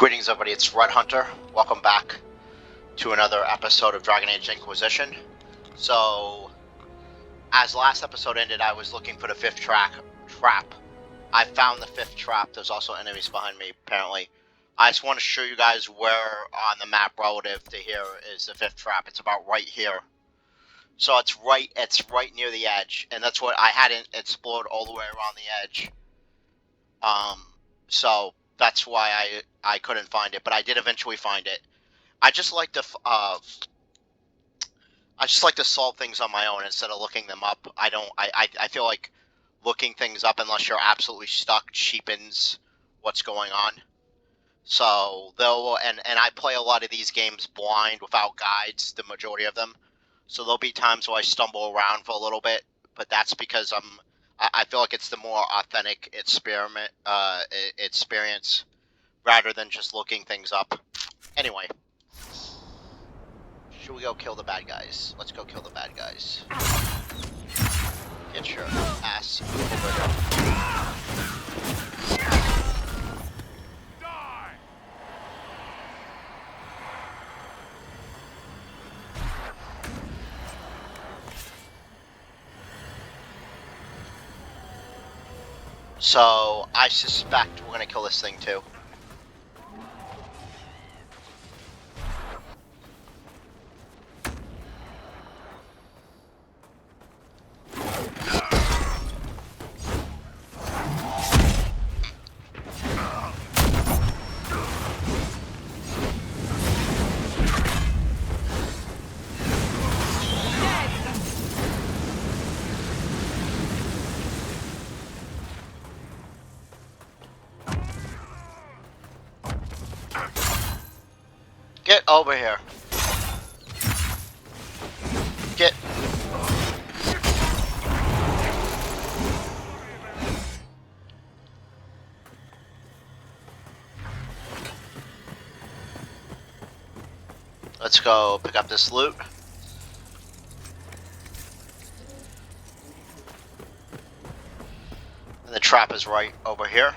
Greetings everybody, it's Red Hunter. Welcome back to another episode of Dragon Age Inquisition. So, as last episode ended, I was looking for the fifth trap. I found the fifth trap. There's also enemies behind me, apparently. I just want to show you guys where on the map relative to here is the fifth trap. It's about right here. So it's right near the edge, and that's what I hadn't explored all the way around the edge. So that's why I couldn't find it, but I did eventually find it. I just like to solve things on my own instead of looking them up. I feel like looking things up unless you're absolutely stuck cheapens what's going on. So and I play a lot of these games blind without guides, the majority of them. So there'll be times where I stumble around for a little bit, but that's because I feel like it's the more authentic experience rather than just looking things up. Anyway, should we go kill the bad guys? Let's go kill the bad guys. Get your ass over there. So, I suspect we're gonna kill this thing too. Get over here. Get. Let's go pick up this loot. And the trap is right over here.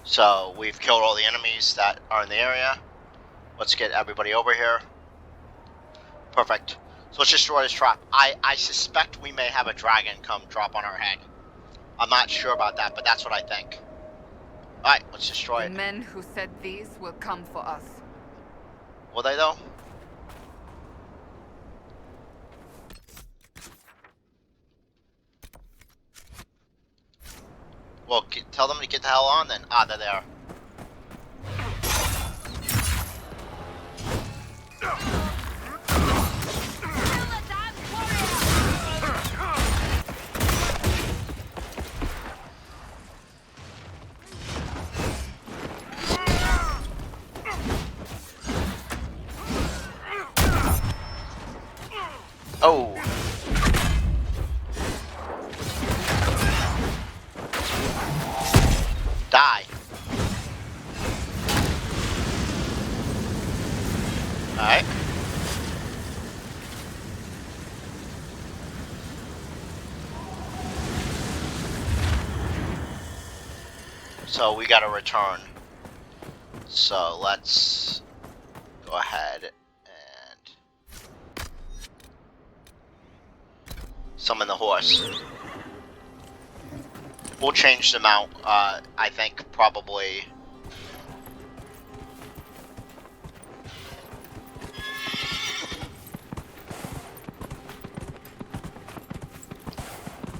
So we've killed all the enemies that are in the area. Let's get everybody over here. Perfect. So let's destroy this trap. I suspect we may have a dragon come drop on our head. I'm not sure about that, but that's what I think. Alright, let's destroy it. The men who said these will come for us. Will they though? Well, tell them to get the hell on then. Ah, they're there. Oh. Die. Alright. So we gotta return. So let's go ahead and summon the horse. We'll change them out, I think, probably.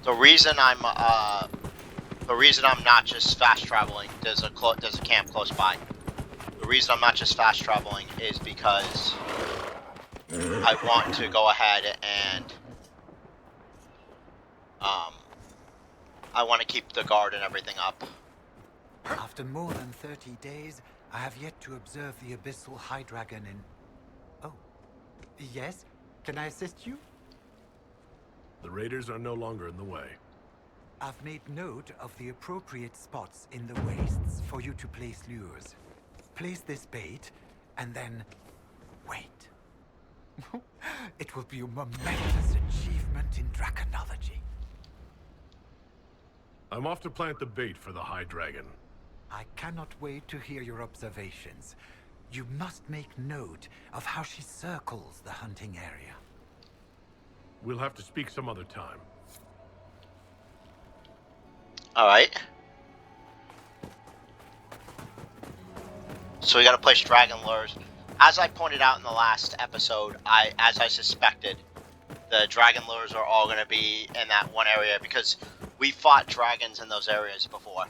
The reason I'm not just fast traveling, there's a camp close by. The reason I'm not just fast traveling is because I want to go ahead and I want to keep the guard and everything up. After more than 30 days, I have yet to observe the abyssal high dragon in... Oh. Yes? Can I assist you? The raiders are no longer in the way. I've made note of the appropriate spots in the wastes for you to place lures. Place this bait, and then... wait. It will be a momentous achievement in draconology. I'm off to plant the bait for the High Dragon. I cannot wait to hear your observations. You must make note of how she circles the hunting area. We'll have to speak some other time. Alright. So we gotta place dragon lures. As I pointed out in the last episode, as I suspected, the dragon lures are all gonna be in that one area because we fought dragons in those areas before.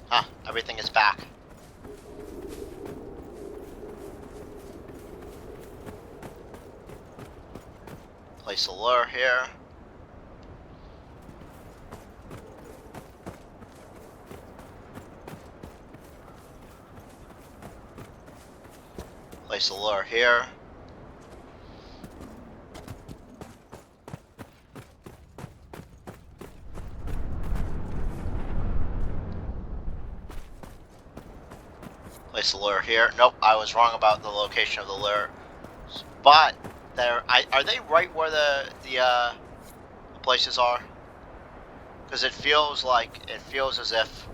Huh, everything is back. Place a lure here. Place a lure here. Place a lure here. Nope, I was wrong about the location of the lure. But are they right where the places are? Because it feels as if.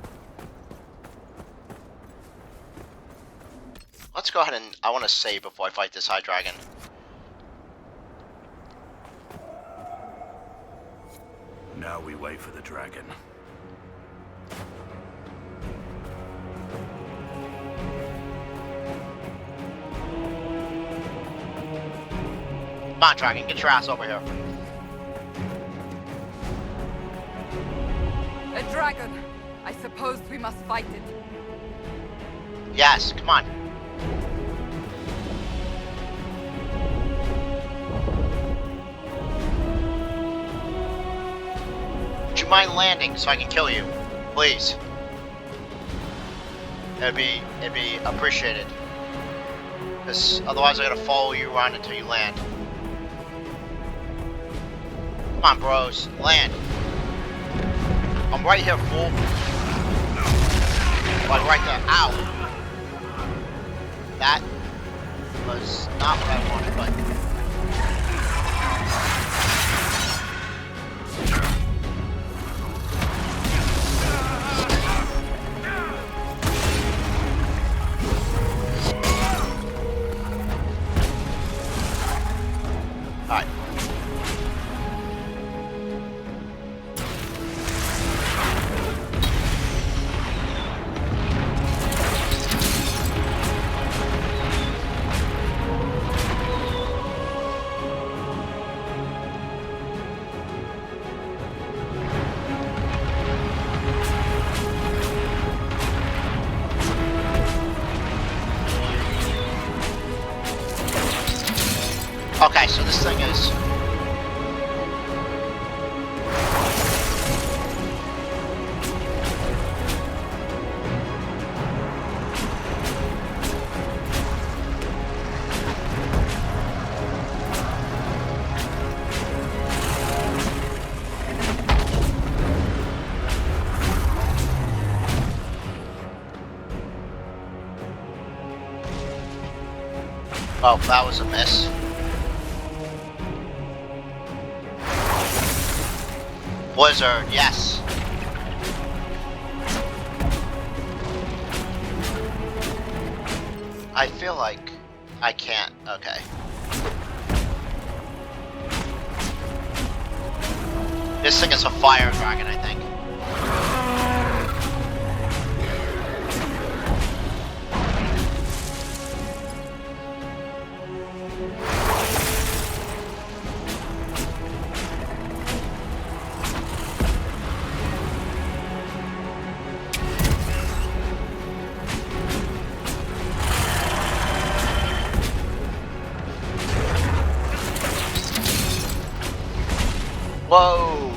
Let's go ahead and I want to save before I fight this high dragon. Now we wait for the dragon. Come on, dragon, get your ass over here. A dragon. I suppose we must fight it. Yes, come on. Would you mind landing so I can kill you? Please. It'd be appreciated. Because otherwise I gotta follow you around until you land. Come on, bros. Land. I'm right here, fool. Like right there. Ow. That was not what I wanted, but... Alright. Okay, so this thing is... Oh, that was a miss. Blizzard, yes. I feel like I can't. Okay. This thing is a fire dragon, I think. Whoa!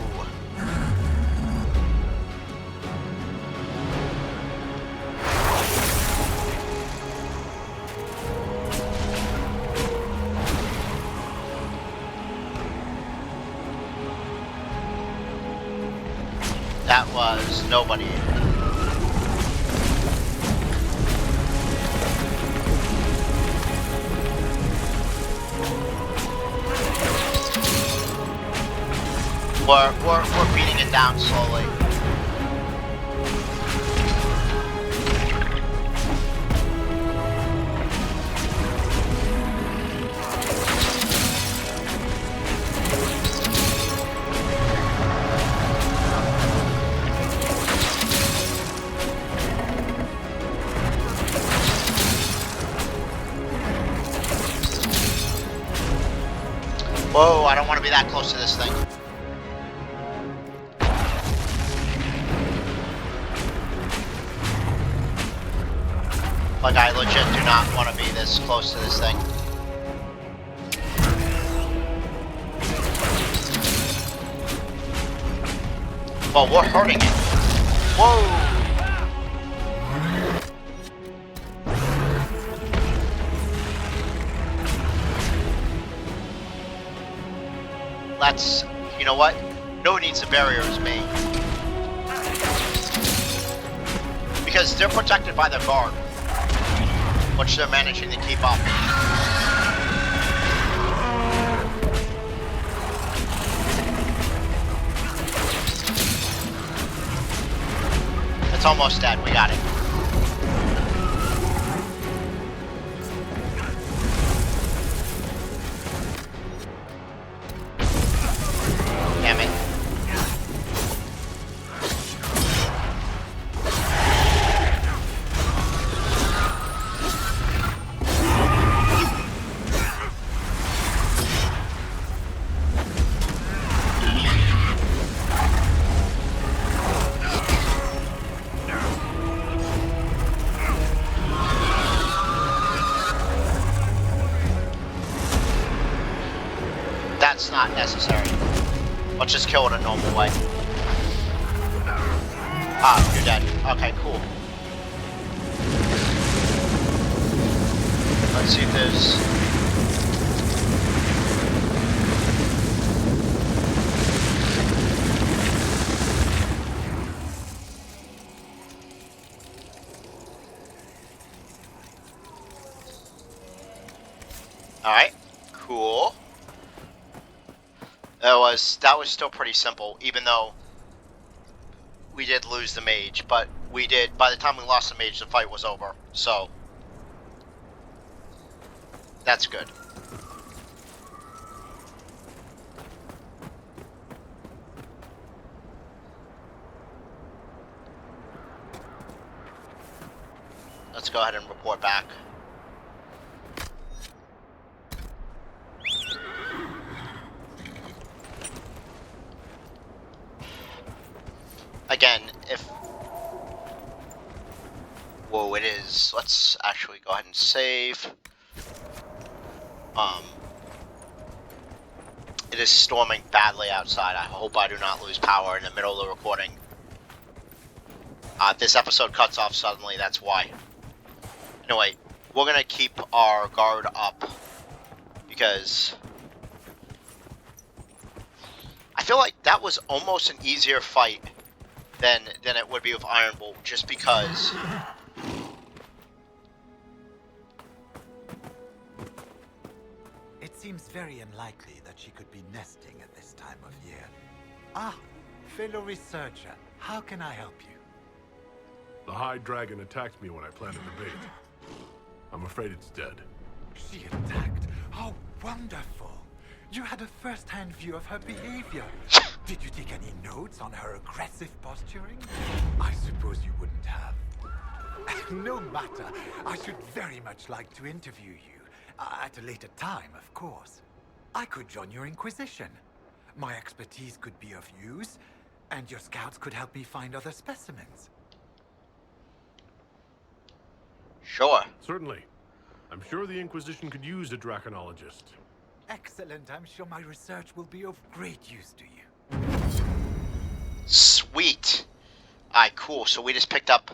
that was nobody. We're beating it down slowly. Whoa, I don't want to be that close to this thing. Like, I legit do not want to be this close to this thing. Well, we're hurting it. Whoa! Let's, you know what? No one needs a barrier as me. Because they're protected by their guard, which they're managing to keep up. It's almost dead, we got it. Damn it. That's not necessary. Let's just kill it a normal way. Ah, you're dead. Okay, cool. Let's see if there's... Alright, cool. That was still pretty simple, even though we did lose the mage, but we did, by the time we lost the mage, the fight was over, so that's good. Let's go ahead and report back. Again, if... Whoa, it is. Let's actually go ahead and save. It is storming badly outside. I hope I do not lose power in the middle of the recording. If this episode cuts off suddenly, that's why. Anyway, we're gonna keep our guard up. Because... I feel like that was almost an easier fight than it would be with Iron Bolt, just because it seems very unlikely that she could be nesting at this time of year. Ah, fellow researcher, how can I help you? The High Dragon attacked me when I planted the bait. I'm afraid it's dead. She attacked? How wonderful! You had a first-hand view of her behavior. Did you take any notes on her aggressive posturing? I suppose you wouldn't have. No matter. I should very much like to interview you. At a later time, of course. I could join your Inquisition. My expertise could be of use, and your scouts could help me find other specimens. sure. Certainly. I'm sure the Inquisition could use a draconologist. Excellent. I'm sure my research will be of great use to you. Sweet. Alright, cool. So we just picked up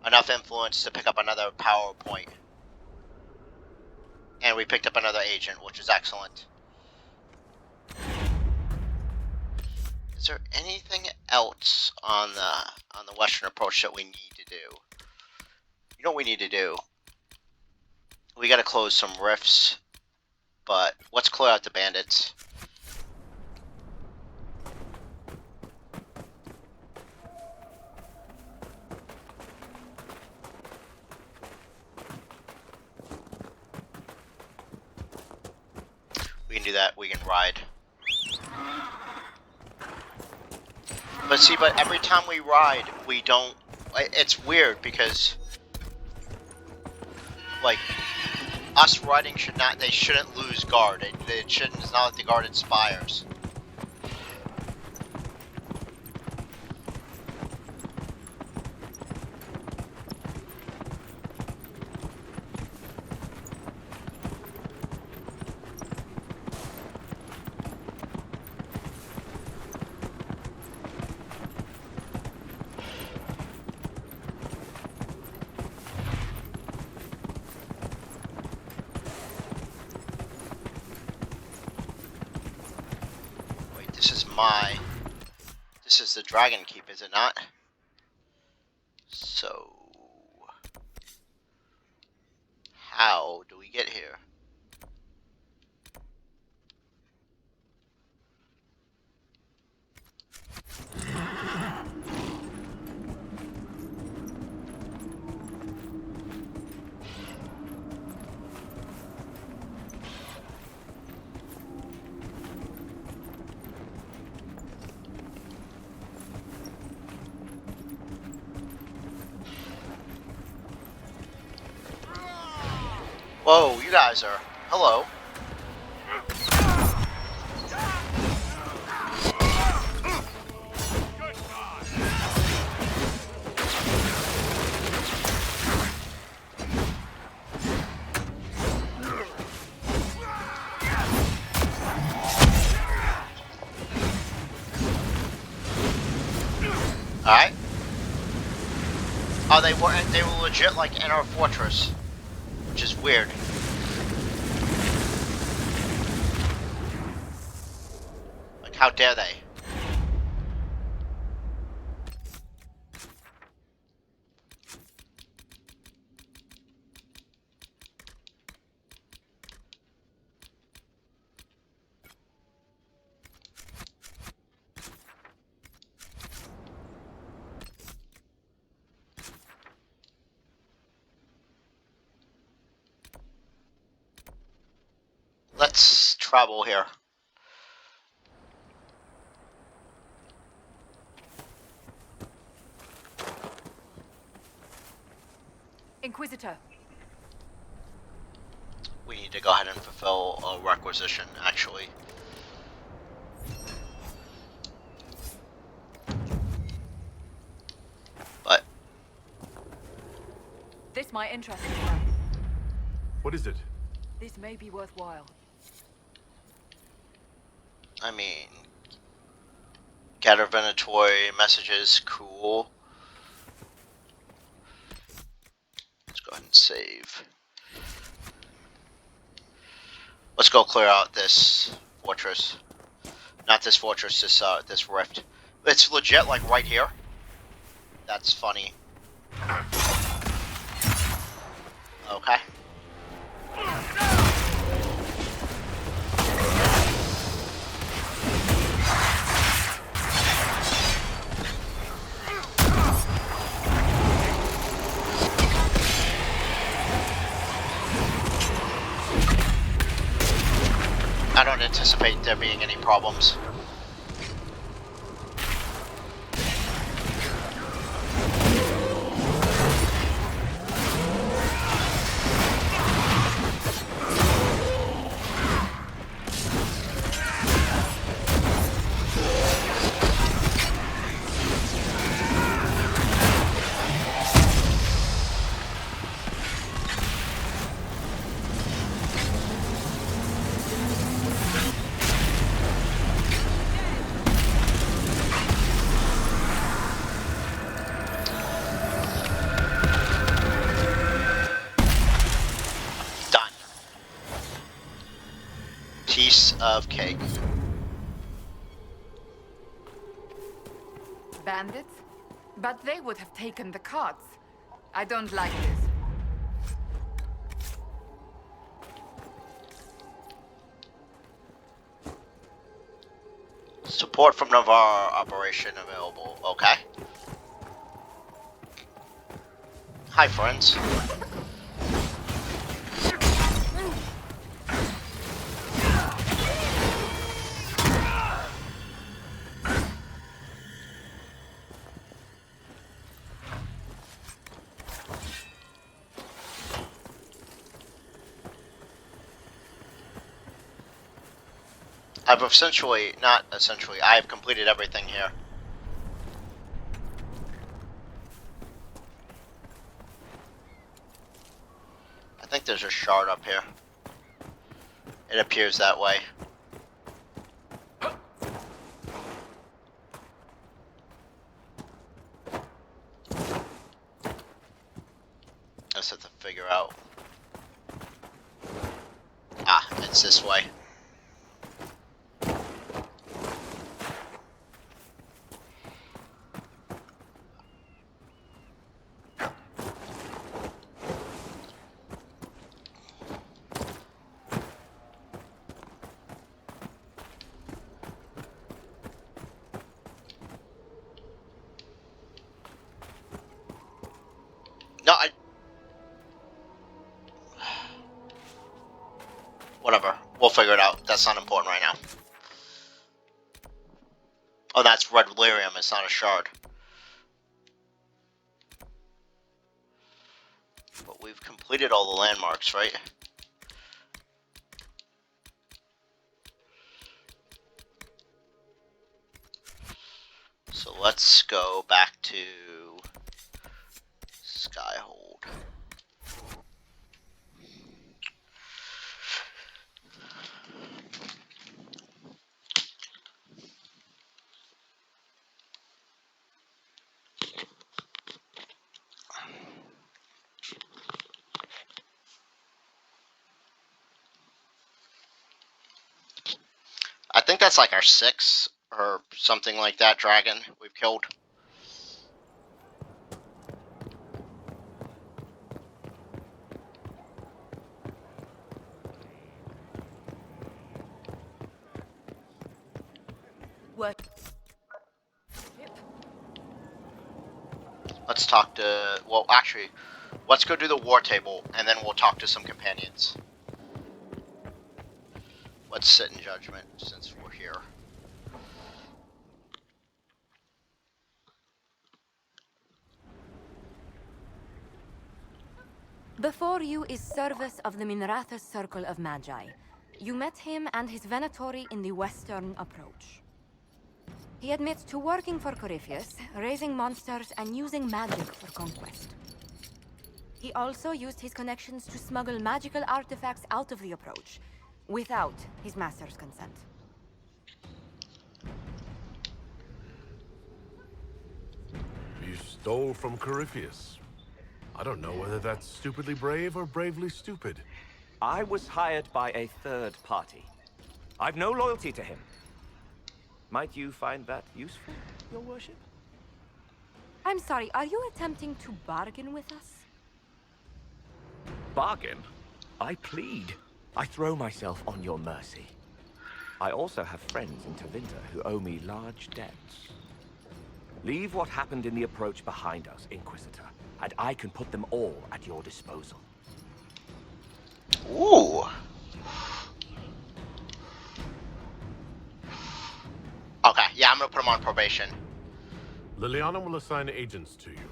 enough influence to pick up another power point. And we picked up another agent, which is excellent. Is Is there anything else on the western approach that we need to do? You know what we need to do? We gotta close some rifts, but let's clear out the bandits. We can do that, we can ride. But see, but every time we ride, we don't... It's weird because... Like, us riding should not... They shouldn't lose guard. It shouldn't... It's not like the guard inspires. This is the Dragon Keep, is it not? So... How do we get here? Whoa, you guys are... Hello. Alright. Oh, they were legit like in our fortress. Which is weird. Like, how dare they? Let's travel here. Inquisitor. We need to go ahead and fulfill a requisition, actually. But... This might interest you. What is it? This may be worthwhile. I mean... Gather venatory messages, cool. Let's go ahead and save. Let's go clear out this fortress. Not this fortress, this rift. It's legit, like, right here. That's funny. Okay. I don't anticipate there being any problems. Piece of cake. bandits, but they would have taken the carts. I don't like this. Support from Navarre operation available. Okay. Hi, friends. I have completed everything here. I think there's a shard up here. It appears that way. I just have to figure out. Ah, it's this way. No, whatever. We'll figure it out. That's not important right now. Oh, that's red lyrium. It's not a shard. But we've completed all the landmarks, right? So let's go back to Skyhold. I think that's like our 6th or something like that dragon we've killed. What? Let's talk to, well, actually, let's go do the war table, and then we'll talk to some companions. Let's sit in judgment, since we're here. Before you is Service of the Minrathous Circle of Magi. You met him and his Venatori in the Western Approach. He admits to working for Corypheus, raising monsters, and using magic for conquest. He also used his connections to smuggle magical artifacts out of the Approach, without his master's consent. You stole from Corypheus. I don't know whether that's stupidly brave or bravely stupid. I was hired by a third party. I've no loyalty to him. Might you find that useful, Your Worship? I'm sorry, are you attempting to bargain with us? Bargain? I plead. I throw myself on your mercy. I also have friends in Tevinter who owe me large debts. Leave what happened in the Approach behind us, Inquisitor, and I can put them all at your disposal. Ooh. Okay, yeah, I'm gonna put him on probation. Liliana will assign agents to you.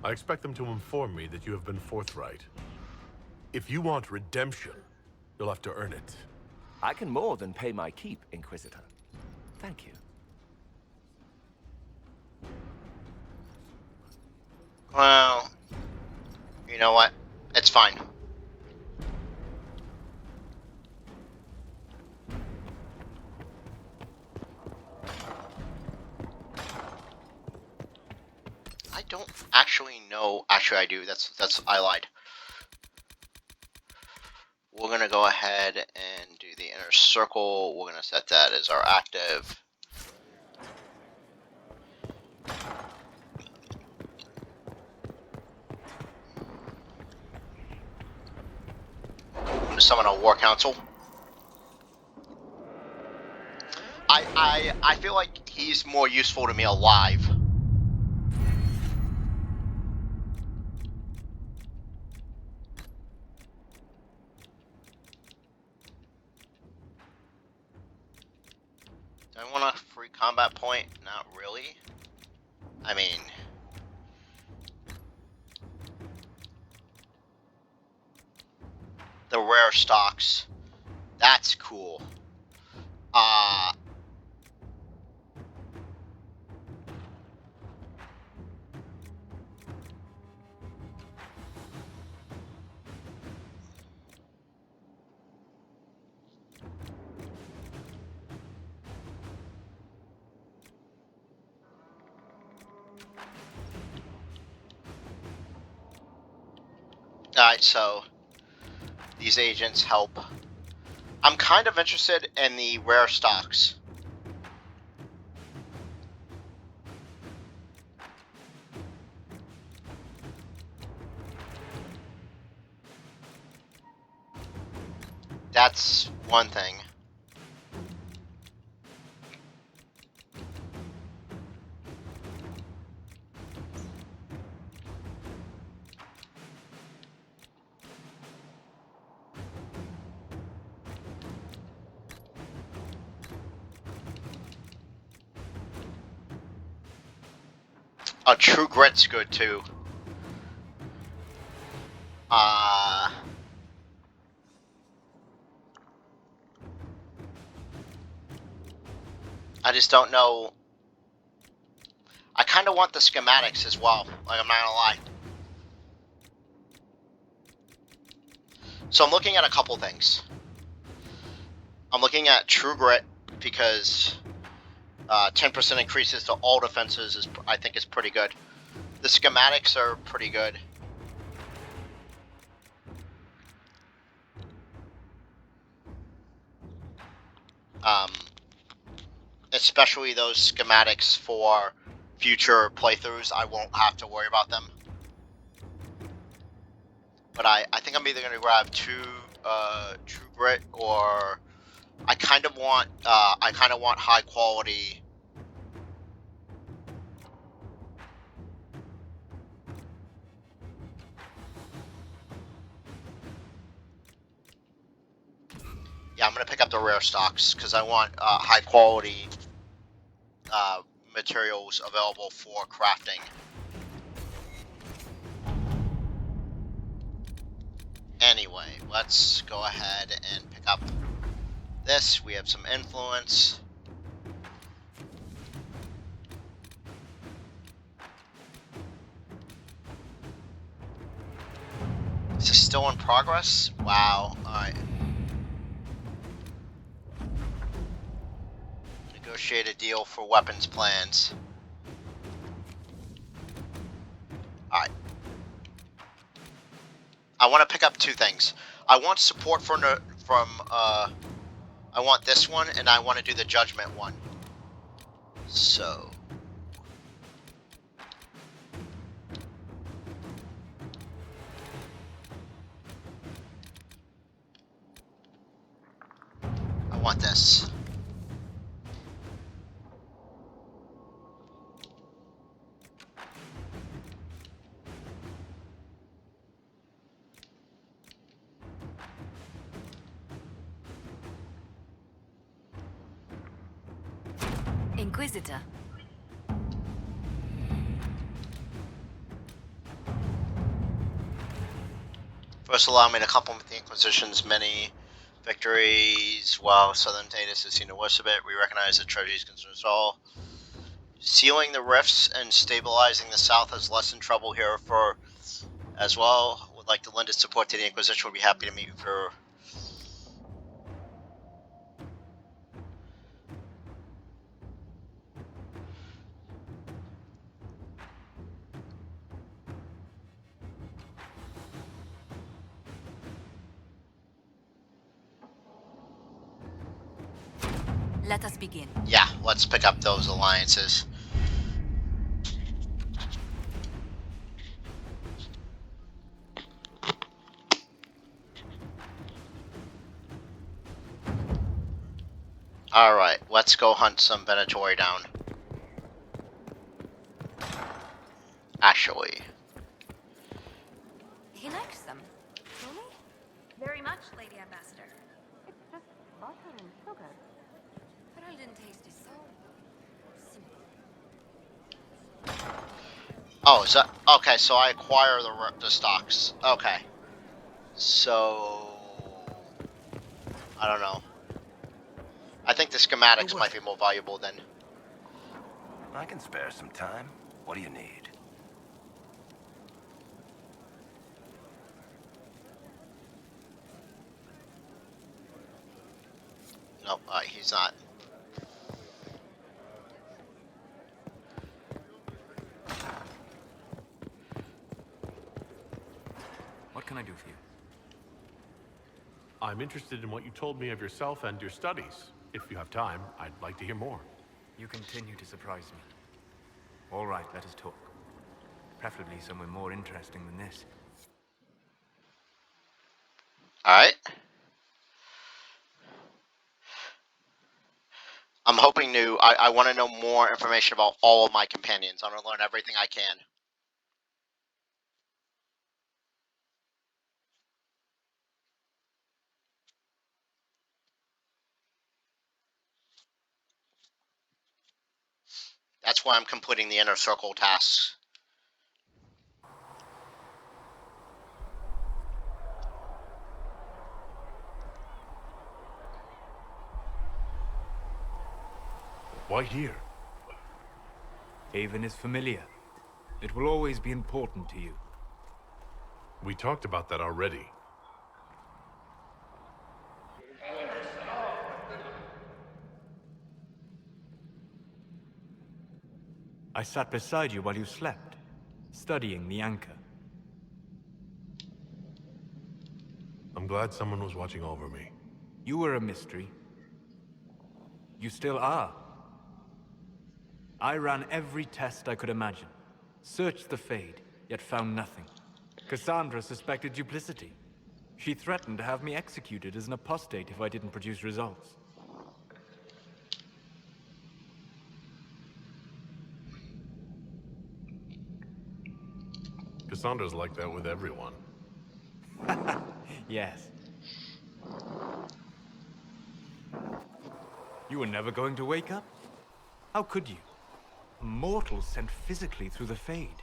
I expect them to inform me that you have been forthright. If you want redemption, you'll have to earn it. I can more than pay my keep, Inquisitor. Thank you. Well, you know what? It's fine. I don't actually know. Actually, I do. I lied. We're gonna go ahead and do the inner circle. We're gonna set that as our active. I'm gonna summon a war council. I feel like he's more useful to me alive. Do I want a free combat point? Not really. I mean, the rare stocks. That's cool. Alright, so these agents help. I'm kind of interested in the rare stocks. That's one thing. True Grit's good too. I just don't know. I kind of want the schematics as well. Like, I'm not gonna lie. So I'm looking at a couple things. I'm looking at True Grit because 10% increases to all defenses is, I think, is pretty good. The schematics are pretty good. Especially those schematics for future playthroughs. I won't have to worry about them. But I think I'm either going to grab True Grit, or I kind of want high quality. Yeah, I'm gonna pick up the rare stocks because I want high quality materials available for crafting. Anyway, let's go ahead and pick up this. We have some influence. Is this still in progress? Wow. Alright. Negotiate a deal for weapons plans. Alright. I want to pick up two things. I want support from I want this one, and I want to do the judgment one. So I want this. Inquisitor. First, allow me to compliment the Inquisition's many victories. While Southern Tatus has seen the worst of it, we recognize that tragedies concern us all. Sealing the rifts and stabilizing the South has lessened trouble here for as well. Would like to lend its support to the Inquisition. Would be happy to meet you for. Let us begin. Yeah, let's pick up those alliances. Alright, let's go hunt some Venatori down. Actually. He likes them. Truly? Very much, Lady Ambassador. It's just butter and sugar. Heraldin taste is so simple. Oh, is that... Okay, so I acquire the stocks. Okay. So... I don't know. I think the schematics might be more valuable than... I can spare some time. What do you need? Nope, he's not. What can I do for you? I'm interested in what you told me of yourself and your studies. If you have time, I'd like to hear more. You continue to surprise me. All right, let us talk. Preferably somewhere more interesting than this. Alright. I'm hoping to... I want to know more information about all of my companions. I want to learn everything I can. That's why I'm completing the inner circle tasks. Why here? Haven is familiar. It will always be important to you. We talked about that already. I sat beside you while you slept, studying the anchor. I'm glad someone was watching over me. You were a mystery. You still are. I ran every test I could imagine. Searched the Fade, yet found nothing. Cassandra suspected duplicity. She threatened to have me executed as an apostate if I didn't produce results. Cassandra's like that with everyone. Yes. You were never going to wake up? How could you? A mortal sent physically through the Fade.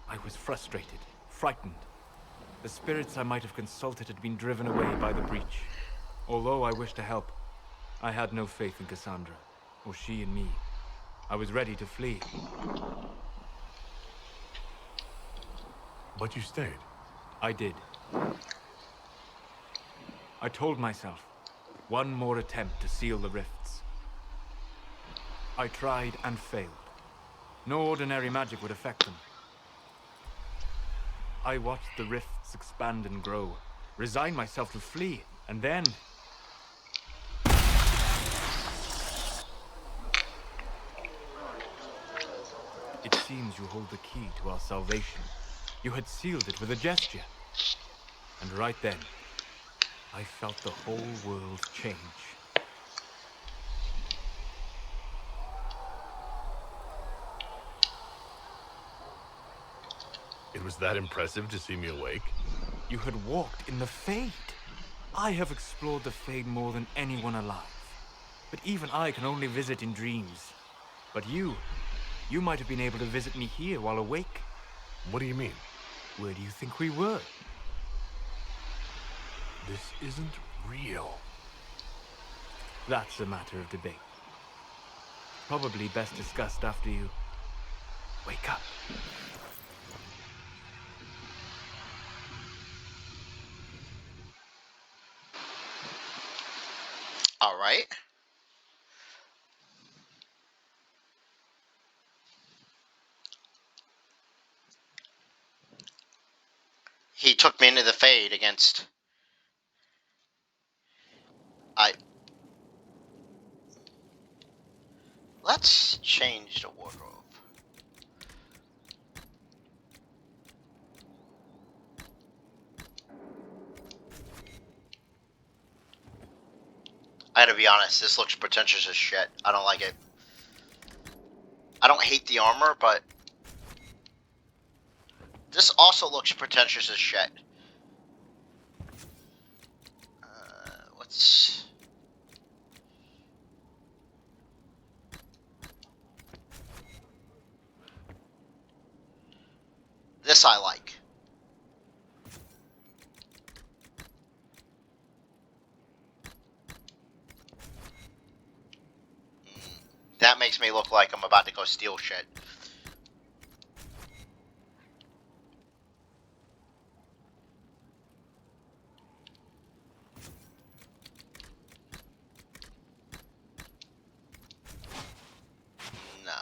I was frustrated, frightened. The spirits I might have consulted had been driven away by the breach. Although I wished to help, I had no faith in Cassandra, or she in me. I was ready to flee. But you stayed. I did. I told myself, one more attempt to seal the rifts. I tried and failed. No ordinary magic would affect them. I watched the rifts expand and grow, resigned myself to flee, and then... It seems you hold the key to our salvation. You had sealed it with a gesture. And right then, I felt the whole world change. It was that impressive to see me awake? You had walked in the Fade. I have explored the Fade more than anyone alive. But even I can only visit in dreams. But you might have been able to visit me here while awake. What do you mean? Where do you think we were? This isn't real. That's a matter of debate. Probably best discussed after you wake up. All right. He took me into the Fade against... Let's change the wardrobe. I gotta be honest, this looks pretentious as shit. I don't like it. I don't hate the armor, but this also looks pretentious as shit. What's... This I like. That makes me look like I'm about to go steal shit. No.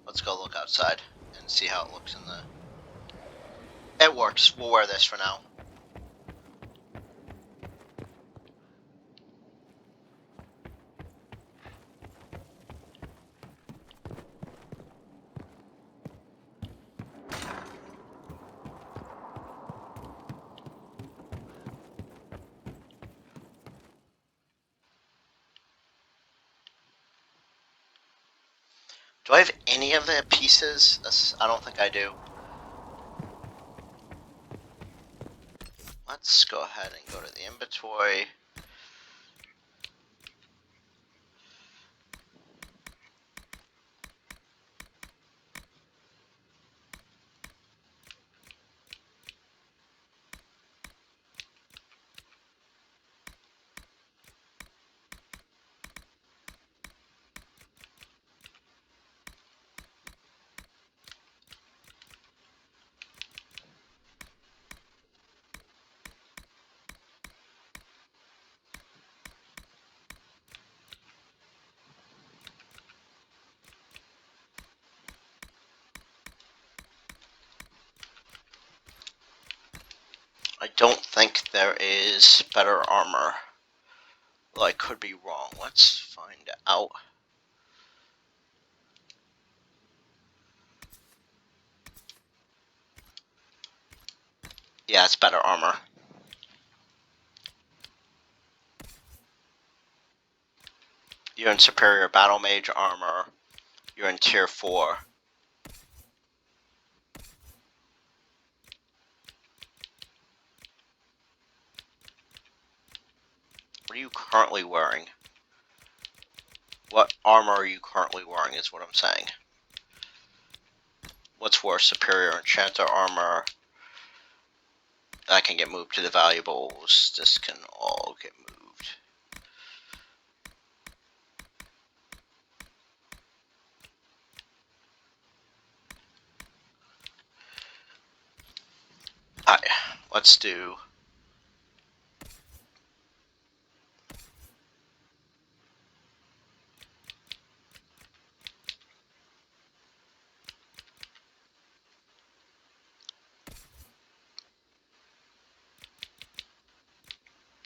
Let's go look outside and see how it looks in the... It works. We'll wear this for now. Do I have any of the pieces? I don't think I do. Let's go ahead and go to the inventory. I don't think there is better armor. Well, I could be wrong. Let's find out. Yeah, it's better armor. You're in superior battle mage armor. You're in tier 4. What are you currently wearing? What armor are you currently wearing is what I'm saying. What's worse, superior enchanter armor? That can get moved to the valuables. This can all get moved. Alright, let's do...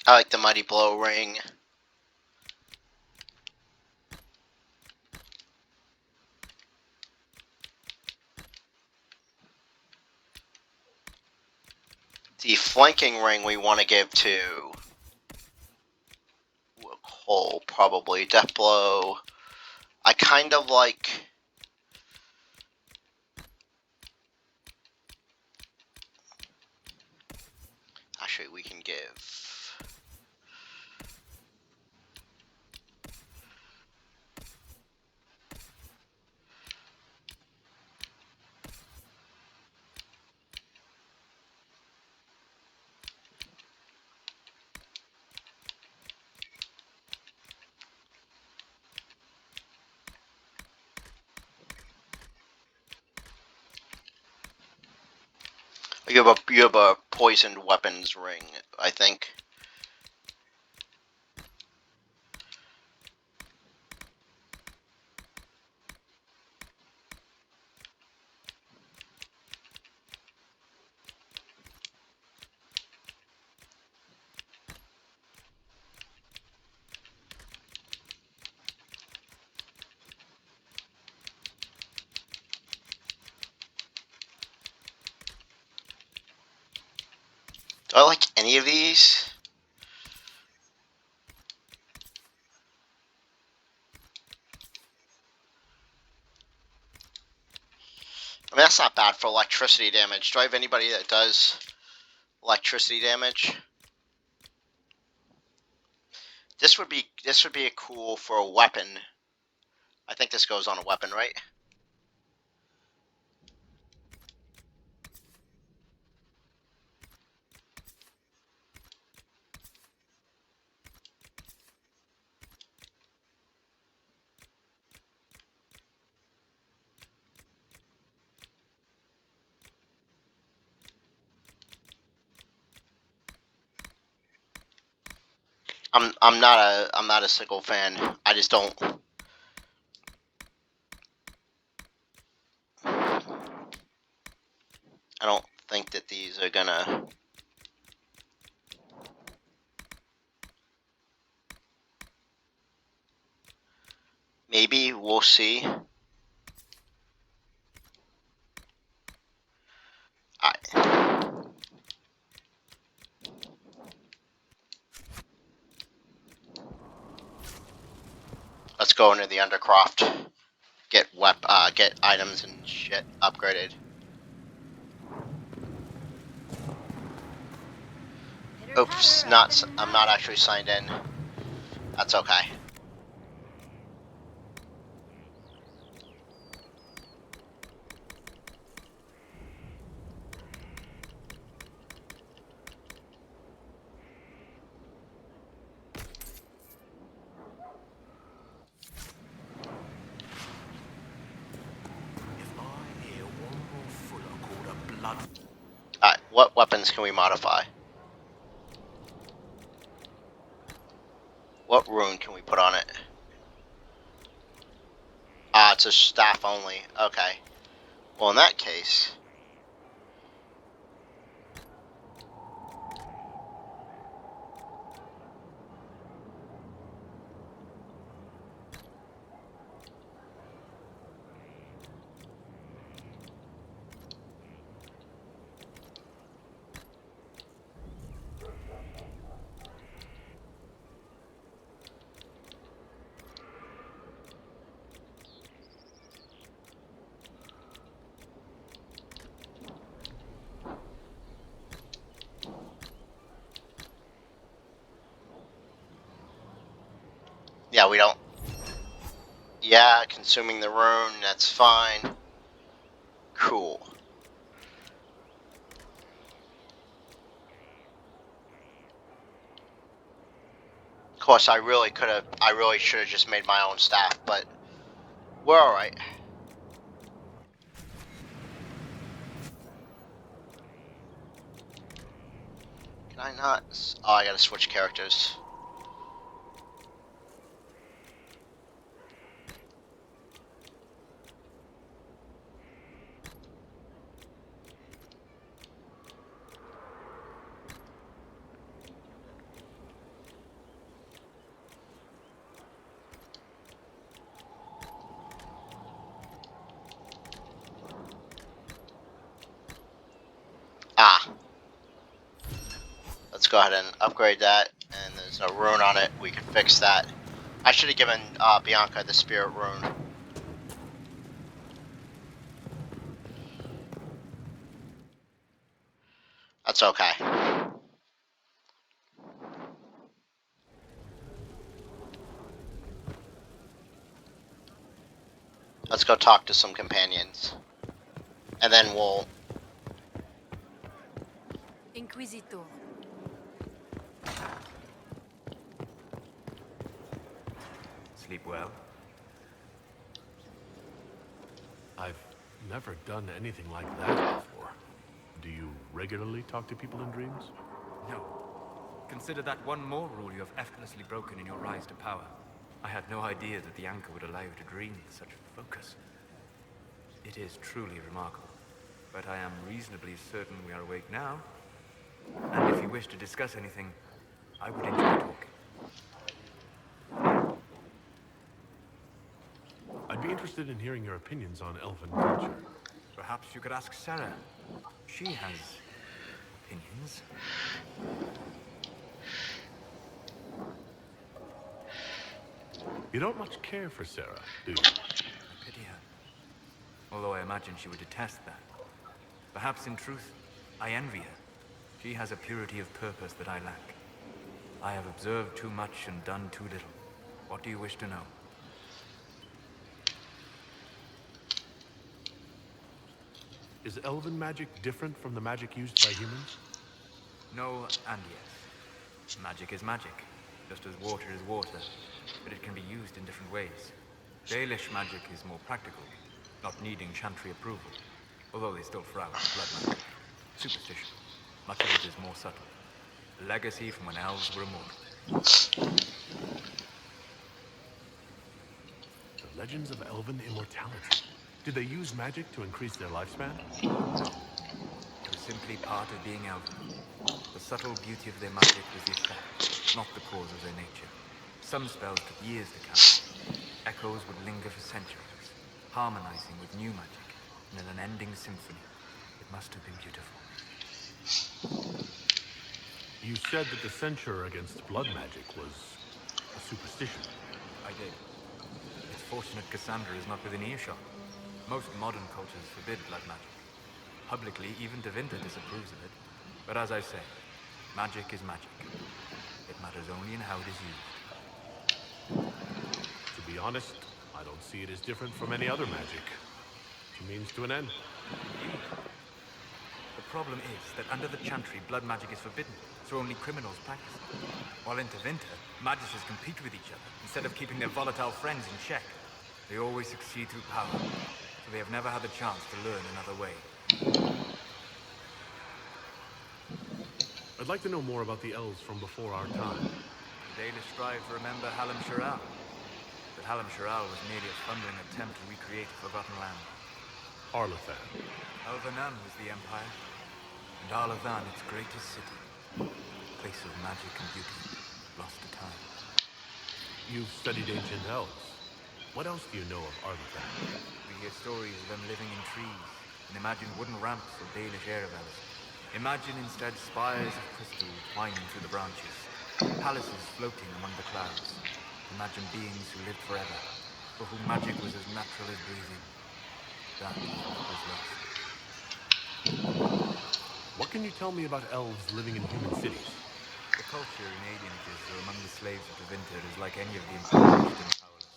I like the Mighty Blow ring. The flanking ring we want to give to Cole, probably. Death Blow. I kind of like... Actually, we can give... You have a poisoned weapons ring, I think. I like any of these? I mean, that's not bad for electricity damage. Do I have anybody that does electricity damage? This would be a cool for a weapon. I think this goes on a weapon, right? I'm not a sickle fan. I just don't. I don't think that these are gonna. Maybe we'll see. Alright. Let's go into the Undercroft. Get items and shit upgraded. Oops, I'm not actually signed in. That's okay. Alright, what weapons can we modify? What rune can we put on it? Ah, it's a staff only. Okay. Well, in that case... Yeah, we don't... Yeah, consuming the rune, that's fine. Cool. Of course, I really should have just made my own staff, but we're alright. Can I not? Oh, I gotta switch characters. Ah. Let's go ahead and upgrade that, and there's a rune on it. We can fix that. I should have given Bianca the spirit rune. That's okay. Let's go talk to some companions. And then we'll... Inquisitor. Sleep well? I've never done anything like that before. Do you regularly talk to people in dreams? No. Consider that one more rule you have effortlessly broken in your rise to power. I had no idea that the anchor would allow you to dream with such focus. It is truly remarkable. But I am reasonably certain we are awake now. And if you wish to discuss anything, I would enjoy talking. I'd be interested in hearing your opinions on elven culture. Perhaps you could ask Sarah. She has opinions. friends. You don't much care for Sarah, do you? I pity her. Although I imagine she would detest that. Perhaps in truth, I envy her. She has a purity of purpose that I lack. I have observed too much and done too little. What do you wish to know? Is elven magic different from the magic used by humans? No and yes. Magic is magic, just as water is water, but it can be used in different ways. Dalish magic is more practical, not needing chantry approval, although they still frown on blood magic. Superstition. Much of it is more subtle. A legacy from when elves were immortal. The legends of elven immortality. Did they use magic to increase their lifespan? No. It was simply part of being elven. The subtle beauty of their magic was the effect, not the cause of their nature. Some spells took years to cast. Echoes would linger for centuries, harmonizing with new magic in an unending symphony. It must have been beautiful. You said that the censure against blood magic was a superstition. I did. It's fortunate Cassandra is not within earshot. Most modern cultures forbid blood magic. Publicly, even Devinter disapproves of it. But as I say, magic is magic. It matters only in how it is used. To be honest, I don't see it as different from any other magic. It's a means to an end. Indeed. The problem is that under the chantry, blood magic is forbidden, so only criminals practice it. While in Tevinter, magicians compete with each other instead of keeping their volatile friends in check. They always succeed through power, so they have never had the chance to learn another way. I'd like to know more about the elves from before our time. The Dalish strive to remember Hallam Shiral, but Hallam Shiral was merely a fumbling attempt to recreate a forgotten land. Arlathan. Elvanan was the empire, and Arlathan its greatest city. Place of magic and beauty, lost to time. You've studied ancient elves. What else do you know of Arlathan? We hear stories of them living in trees, and imagine wooden ramps or Dalish aeravels. Imagine instead spires of crystal twining through the branches, palaces floating among the clouds. Imagine beings who lived forever, for whom magic was as natural as breathing. That was lost. What can you tell me about elves living in human cities? The culture in alienages or among the slaves of Devinter is like any of the impoverished and powerless.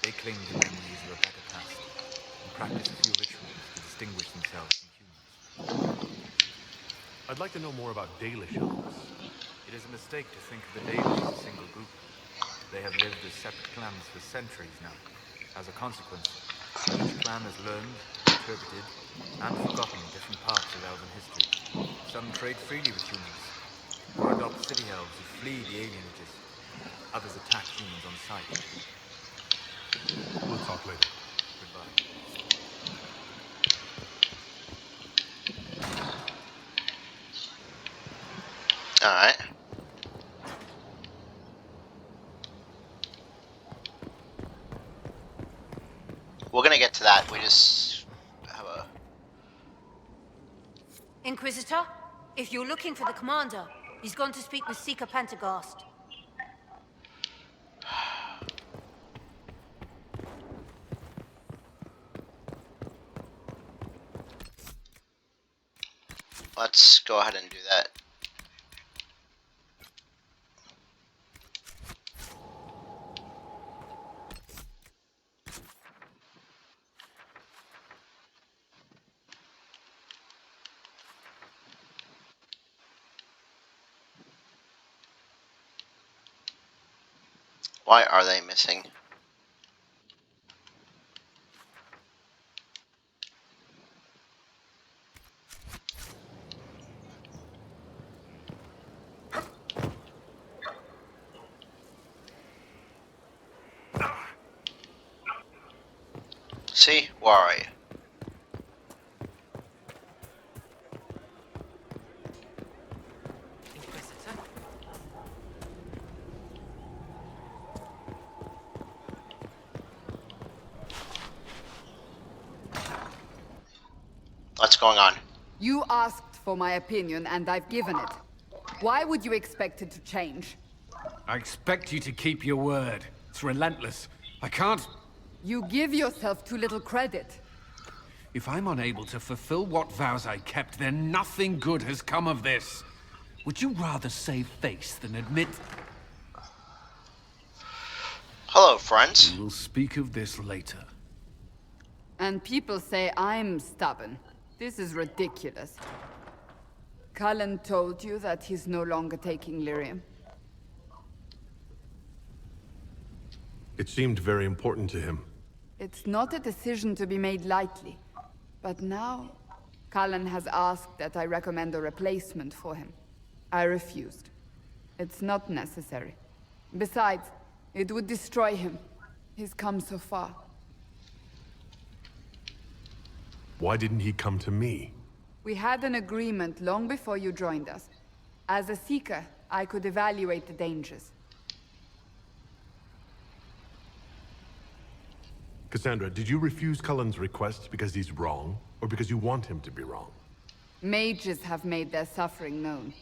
They cling to memories of a better past, and practice a few rituals to distinguish themselves from humans. I'd like to know more about Dalish elves. It is a mistake to think of the Dalish as a single group. They have lived as separate clans for centuries now. As a consequence, each clan has learned, interpreted, and forgotten different parts of elven history. Some trade freely with humans, or adopt city elves who flee the alienages. Others attack humans on sight. We'll talk later. Goodbye. Alright. We're gonna get to that. We just have a... Inquisitor, if you're looking for the commander, he's gone to speak with Seeker Pentagast. Let's go ahead and do that. Why are they missing? See? Where are you? Inquisitor? What's going on? You asked for my opinion, and I've given it. Why would you expect it to change? I expect you to keep your word. It's relentless. I can't... You give yourself too little credit. If I'm unable to fulfill what vows I kept, then nothing good has come of this. Would you rather save face than admit... Hello, friends. We'll speak of this later. And people say I'm stubborn. This is ridiculous. Cullen told you that he's no longer taking lyrium. It seemed very important to him. It's not a decision to be made lightly. But now, Cullen has asked that I recommend a replacement for him. I refused. It's not necessary. Besides, it would destroy him. He's come so far. Why didn't he come to me? We had an agreement long before you joined us. As a Seeker, I could evaluate the dangers. Cassandra, did you refuse Cullen's request because he's wrong, or because you want him to be wrong? Mages have made their suffering known,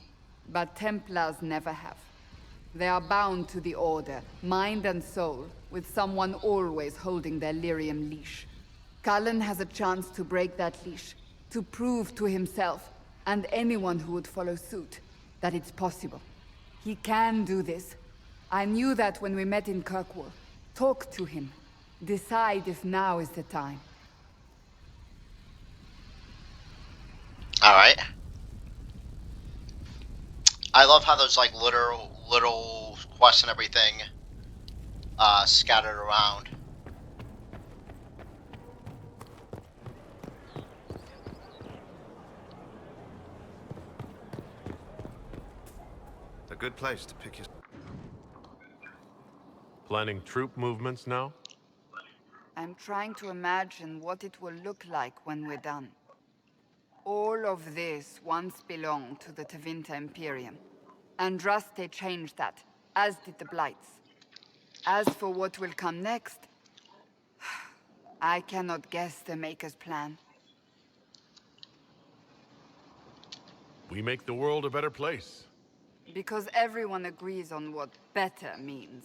but Templars never have. They are bound to the Order, mind and soul, with someone always holding their lyrium leash. Cullen has a chance to break that leash, to prove to himself, and anyone who would follow suit, that it's possible. He can do this. I knew that when we met in Kirkwall. Talk to him. Decide if now is the time. Alright. I love how there's like little quests and everything scattered around. A good place to pick your... Planning troop movements now? I'm trying to imagine what it will look like when we're done. All of this once belonged to the Tevinter Imperium. Andraste changed that, as did the Blights. As for what will come next, I cannot guess the Maker's plan. We make the world a better place. Because everyone agrees on what better means.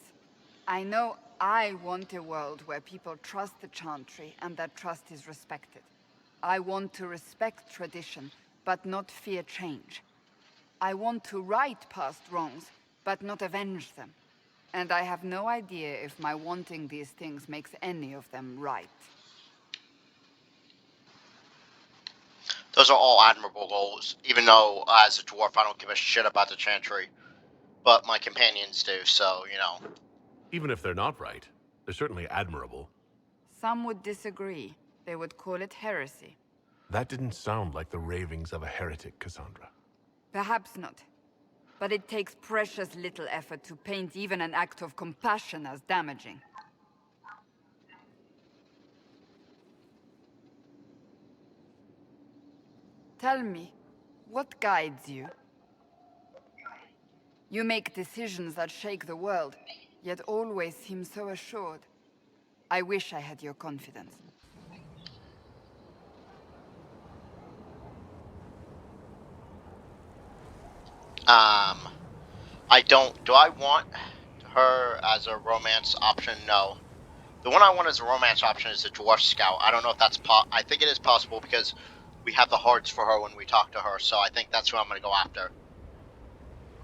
I know I want a world where people trust the Chantry and that trust is respected. I want to respect tradition, but not fear change. I want to right past wrongs, but not avenge them. And I have no idea if my wanting these things makes any of them right. Those are all admirable goals, even though as a dwarf I don't give a shit about the Chantry. But my companions do, so, you know. Even if they're not right, they're certainly admirable. Some would disagree. They would call it heresy. That didn't sound like the ravings of a heretic, Cassandra. Perhaps not. But it takes precious little effort to paint even an act of compassion as damaging. Tell me, what guides you? You make decisions that shake the world, yet always seem so assured. I wish I had your confidence. Do I want her as a romance option? No. The one I want as a romance option is the Dwarf Scout. I don't know if that's I think it is possible because we have the hearts for her when we talk to her, so I think that's who I'm going to go after.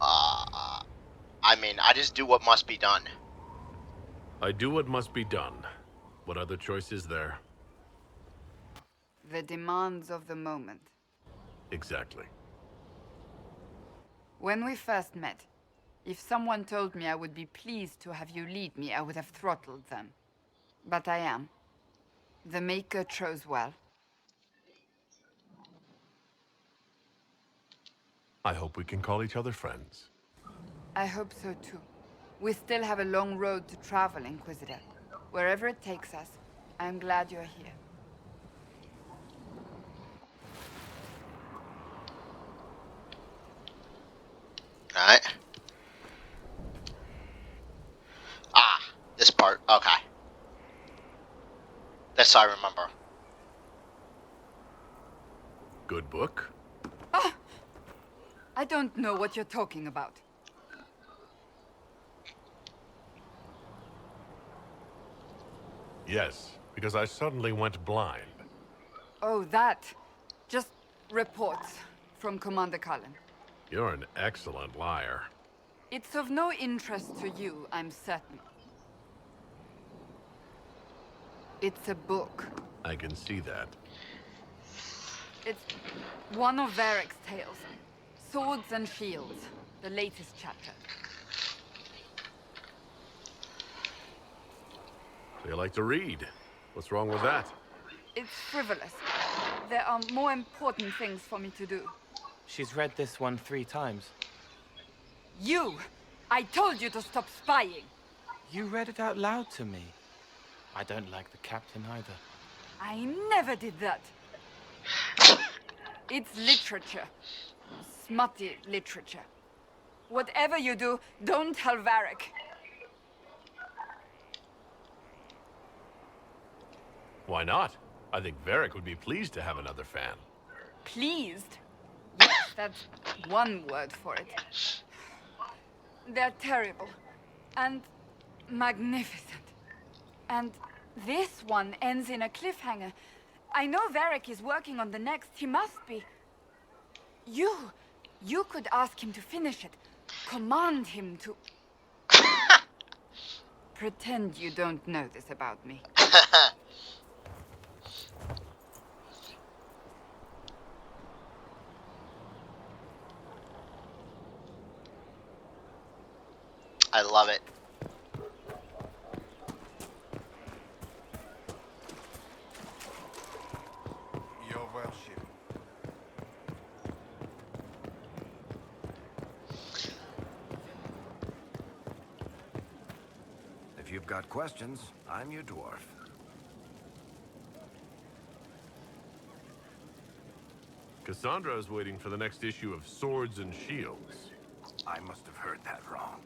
I mean, I just do what must be done. I do what must be done. What other choice is there? The demands of the moment. Exactly. When we first met, if someone told me I would be pleased to have you lead me, I would have throttled them. But I am. The Maker chose well. I hope we can call each other friends. I hope so too. We still have a long road to travel, Inquisitor. Wherever it takes us, I'm glad you're here. Alright. This part. Okay. This I remember. Good book? I don't know what you're talking about. Yes, because I suddenly went blind. Oh, that. Just reports from Commander Cullen. You're an excellent liar. It's of no interest to you, I'm certain. It's a book. I can see that. It's one of Varric's tales. Swords and Shields, the latest chapter. So you like to read. What's wrong with that? It's frivolous. There are more important things for me to do. She's read this one 3 times. You! I told you to stop spying! You read it out loud to me. I don't like the captain either. I never did that. It's literature. Smutty literature. Whatever you do, don't tell Varric. Why not? I think Varric would be pleased to have another fan. Pleased? Yes, that's one word for it. They're terrible. And magnificent. And this one ends in a cliffhanger. I know Varric is working on the next. He must be. You could ask him to finish it. Command him to... Pretend you don't know this about me. I love it. Your worship. If you've got questions, I'm your dwarf. Cassandra is waiting for the next issue of Swords and Shields. I must have heard that wrong.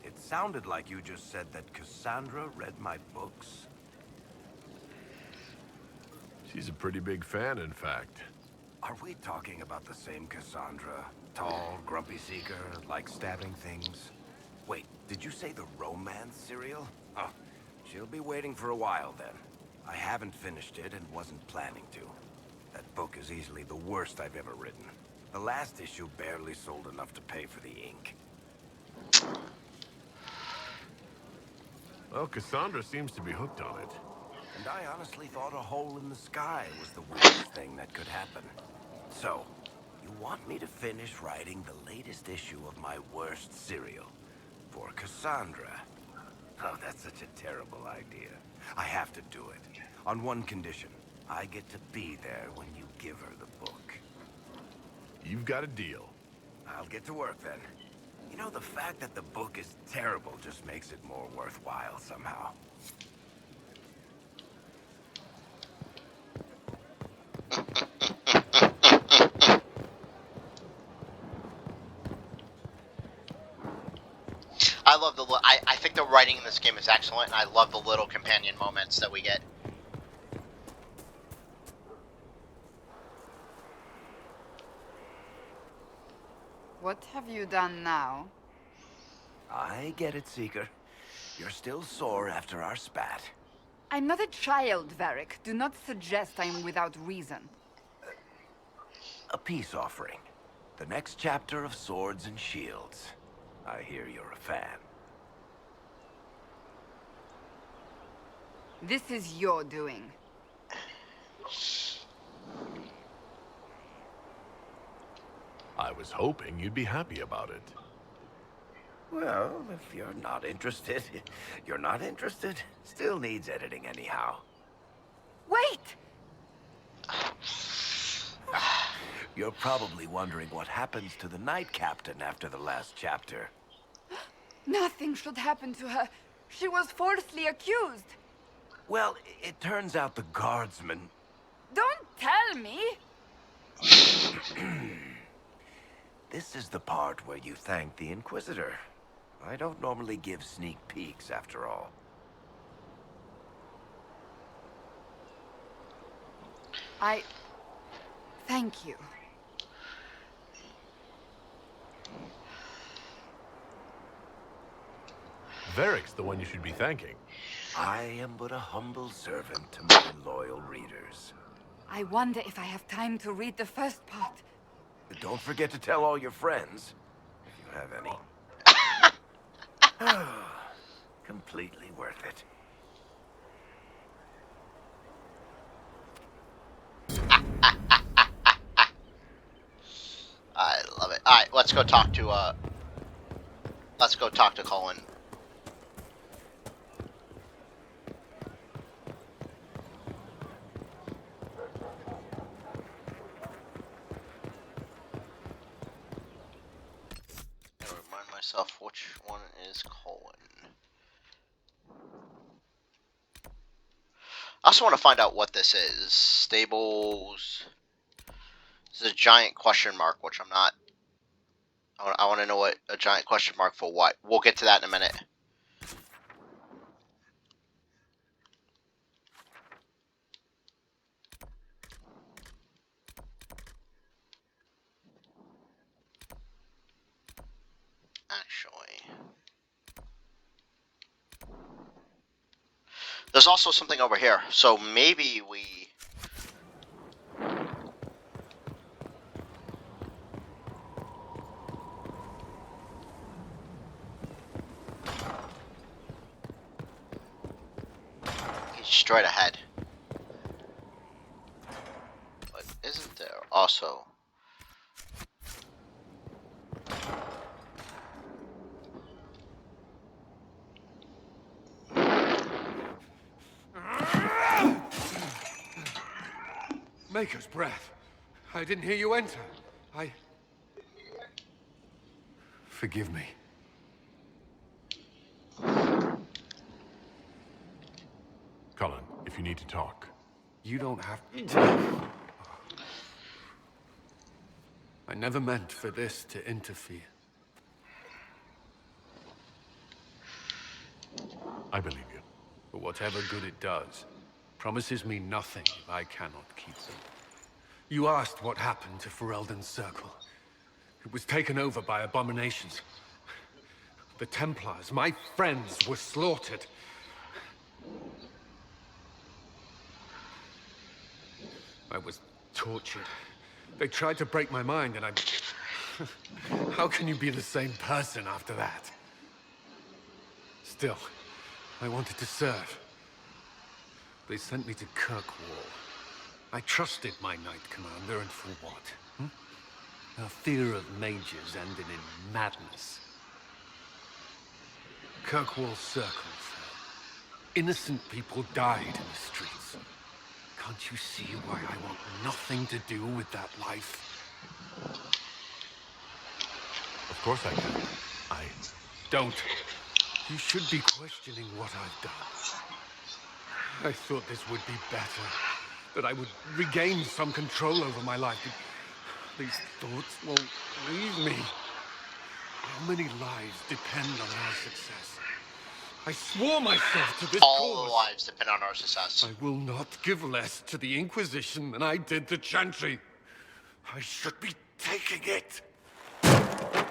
It sounded like you just said that Cassandra read my books. She's a pretty big fan, in fact. Are we talking about the same Cassandra? Tall, grumpy seeker, like stabbing things? Wait, did you say the romance serial? Oh, she'll be waiting for a while then. I haven't finished it and wasn't planning to. That book is easily the worst I've ever written. The last issue barely sold enough to pay for the ink. Well, Cassandra seems to be hooked on it. And I honestly thought a hole in the sky was the weirdest thing that could happen. So, you want me to finish writing the latest issue of my worst serial for Cassandra? Oh, that's such a terrible idea. I have to do it. On one condition. I get to be there when you give her the book. You've got a deal. I'll get to work then. You know, the fact that the book is terrible just makes it more worthwhile somehow. I love the. I think the writing in this game is excellent, and I love the little companion moments that we get. What have you done now? I get it, Seeker. You're still sore after our spat. I'm not a child, Varric. Do not suggest I'm without reason. A peace offering. The next chapter of Swords and Shields. I hear you're a fan. This is your doing. I was hoping you'd be happy about it. Well, if you're not interested, you're not interested. Still needs editing anyhow. Wait! You're probably wondering what happens to the Knight Captain after the last chapter. Nothing should happen to her. She was falsely accused. Well, it turns out the guardsmen... Don't tell me! This is the part where you thank the Inquisitor. I don't normally give sneak peeks, after all. Thank you. Varric's the one you should be thanking. I am but a humble servant to my loyal readers. I wonder if I have time to read the first part. Don't forget to tell all your friends, if you have any. Completely worth it. I love it. Alright, let's go talk to Colin. Gotta remind myself which one is Colin. I also want to find out what this is. Stables. This is a giant question mark, which I'm not. I want to know what a giant question mark for what. We'll get to that in a minute. Actually, there's also something over here. So maybe we. He's straight ahead. But isn't there also. Maker's breath. I didn't hear you enter. Forgive me. Cullen, if you need to talk. You don't have to. I never meant for this to interfere. I believe you. But whatever good it does, promises me nothing if I cannot keep them. You asked what happened to Ferelden's Circle. It was taken over by abominations. The Templars, my friends, were slaughtered. I was tortured. They tried to break my mind, and I... How can you be the same person after that? Still, I wanted to serve. They sent me to Kirkwall. I trusted my Knight Commander, and for what? Our fear of mages ended in madness. Kirkwall Circle fell. Innocent people died in the streets. Can't you see why I want nothing to do with that life? Of course I can. Don't. You should be questioning what I've done. I thought this would be better. That I would regain some control over my life. But these thoughts won't leave me. How many lives depend on our success? I swore myself to this All cause. lives depend on our success. I will not give less to the Inquisition than I did to Chantry. I should be taking it. I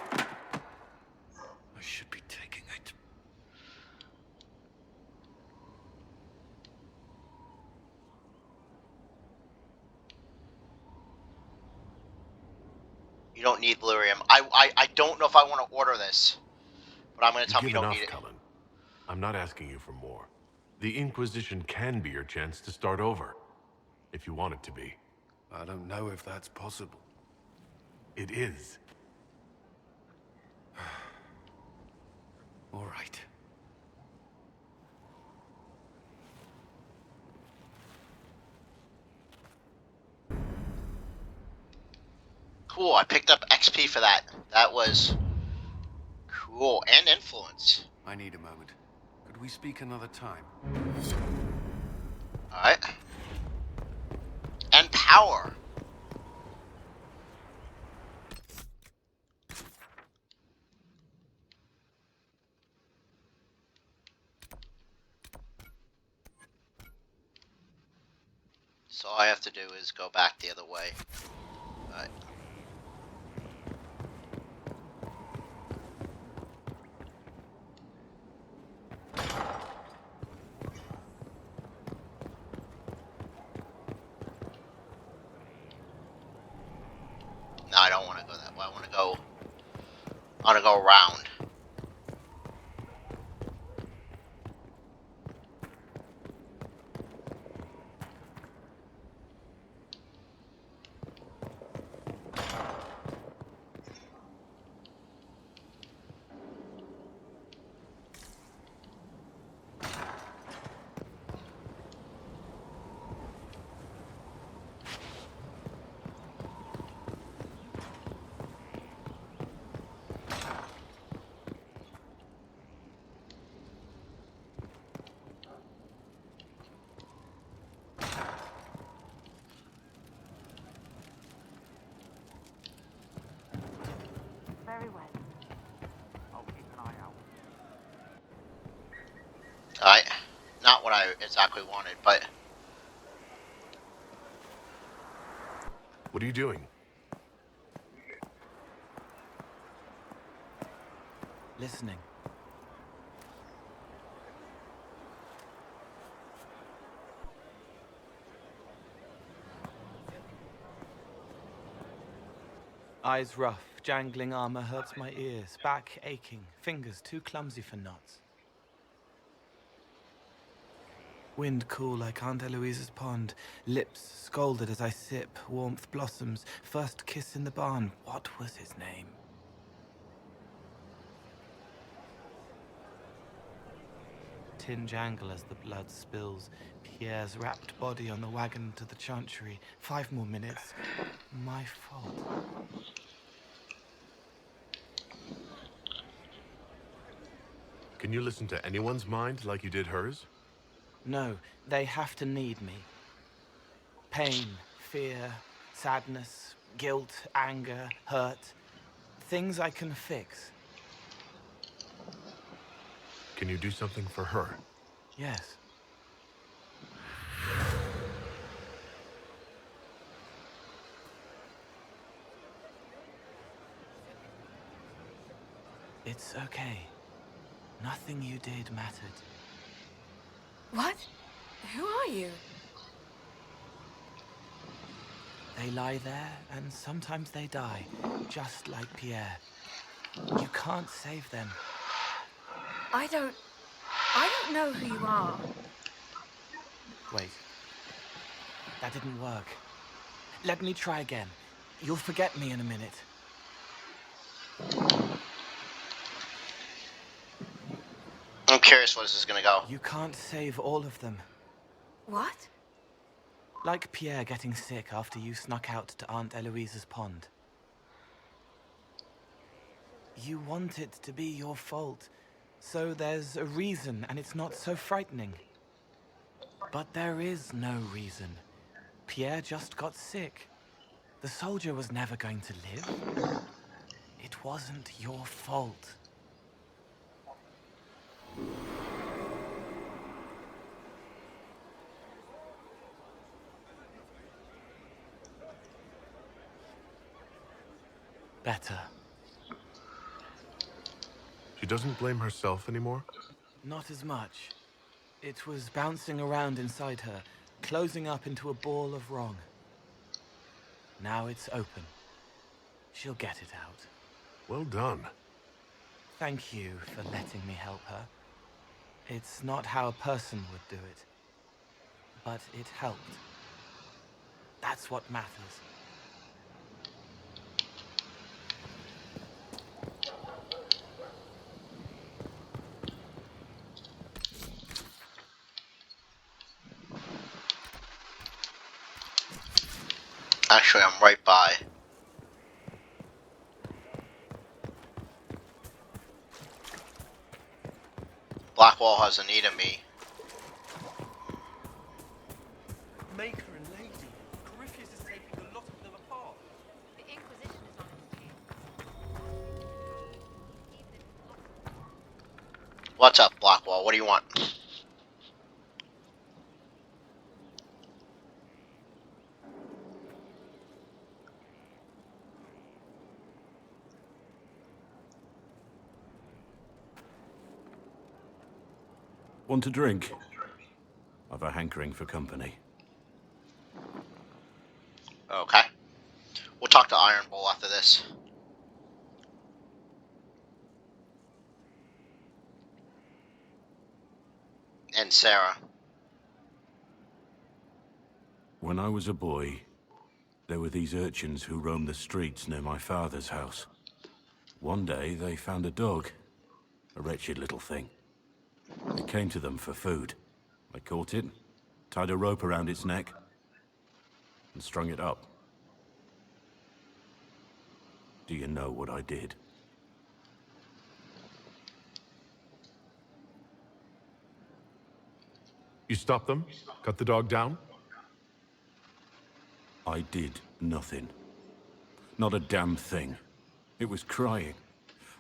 should be taking it. You don't need lyrium. I don't know if I want to order this, but I'm going to tell you don't need it. Cullen. I'm not asking you for more. The Inquisition can be your chance to start over, if you want it to be. I don't know if that's possible. It is. All right. Cool, I picked up XP for that. That was cool. And influence. I need a moment. Could we speak another time? Alright. And power. So all I have to do is go back the other way. Alright. I don't want to go that way. I want to go around. Very well. Not what I exactly wanted, but What are you doing? Listening. Eyes rough, jangling armor hurts my ears, back aching, fingers too clumsy for knots. Wind cool like Aunt Eloise's pond, lips scalded as I sip, warmth blossoms, first kiss in the barn, what was his name? Tin jangle as the blood spills, Pierre's wrapped body on the wagon to the chantry, 5 more minutes, my fault. Can you listen to anyone's mind like you did hers? No, they have to need me. Pain, fear, sadness, guilt, anger, hurt. Things I can fix. Can you do something for her? Yes. It's okay. Nothing you did mattered. What? Who are you? They lie there, and sometimes they die, just like Pierre. You can't save them. I don't know who you are. Wait. That didn't work. Let me try again. You'll forget me in a minute. I'm curious where this is gonna go. You can't save all of them. What? Like Pierre getting sick after you snuck out to Aunt Eloise's pond. You want it to be your fault, so there's a reason and it's not so frightening. But there is no reason. Pierre just got sick. The soldier was never going to live. It wasn't your fault. Better. She doesn't blame herself anymore? Not as much. It was bouncing around inside her, closing up into a ball of wrong. Now it's open. She'll get it out. Well done. Thank you for letting me help her. It's not how a person would do it. But it helped. That's what matters. Actually, I'm right by. Blackwall has a need of me. Maker and Lady, Corypheus is taking a lot of them apart. The Inquisition is on its tail. What's up, Blackwall? What do you want? Want a drink? I've a hankering for company. Okay. What talk to Iron Bull after this. And Sarah. When I was a boy, there were these urchins who roamed the streets near my father's house. One day, they found a dog. A wretched little thing. It came to them for food. I caught it, tied a rope around its neck, and strung it up. Do you know what I did? You stopped them? Cut the dog down? I did nothing. Not a damn thing. It was crying.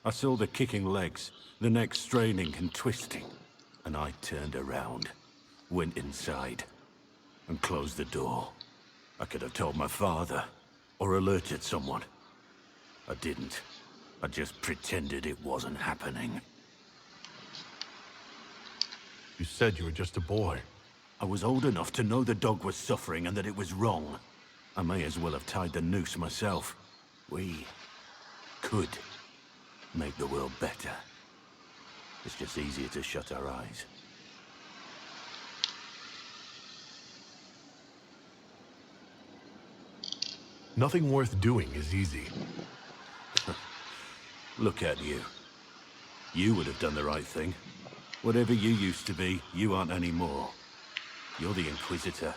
I saw the kicking legs, the neck straining and twisting. And I turned around, went inside, and closed the door. I could have told my father, or alerted someone. I didn't. I just pretended it wasn't happening. You said you were just a boy. I was old enough to know the dog was suffering and that it was wrong. I may as well have tied the noose myself. We could make the world better. It's just easier to shut our eyes. Nothing worth doing is easy. Look at you. You would have done the right thing. Whatever you used to be, you aren't anymore. You're the Inquisitor.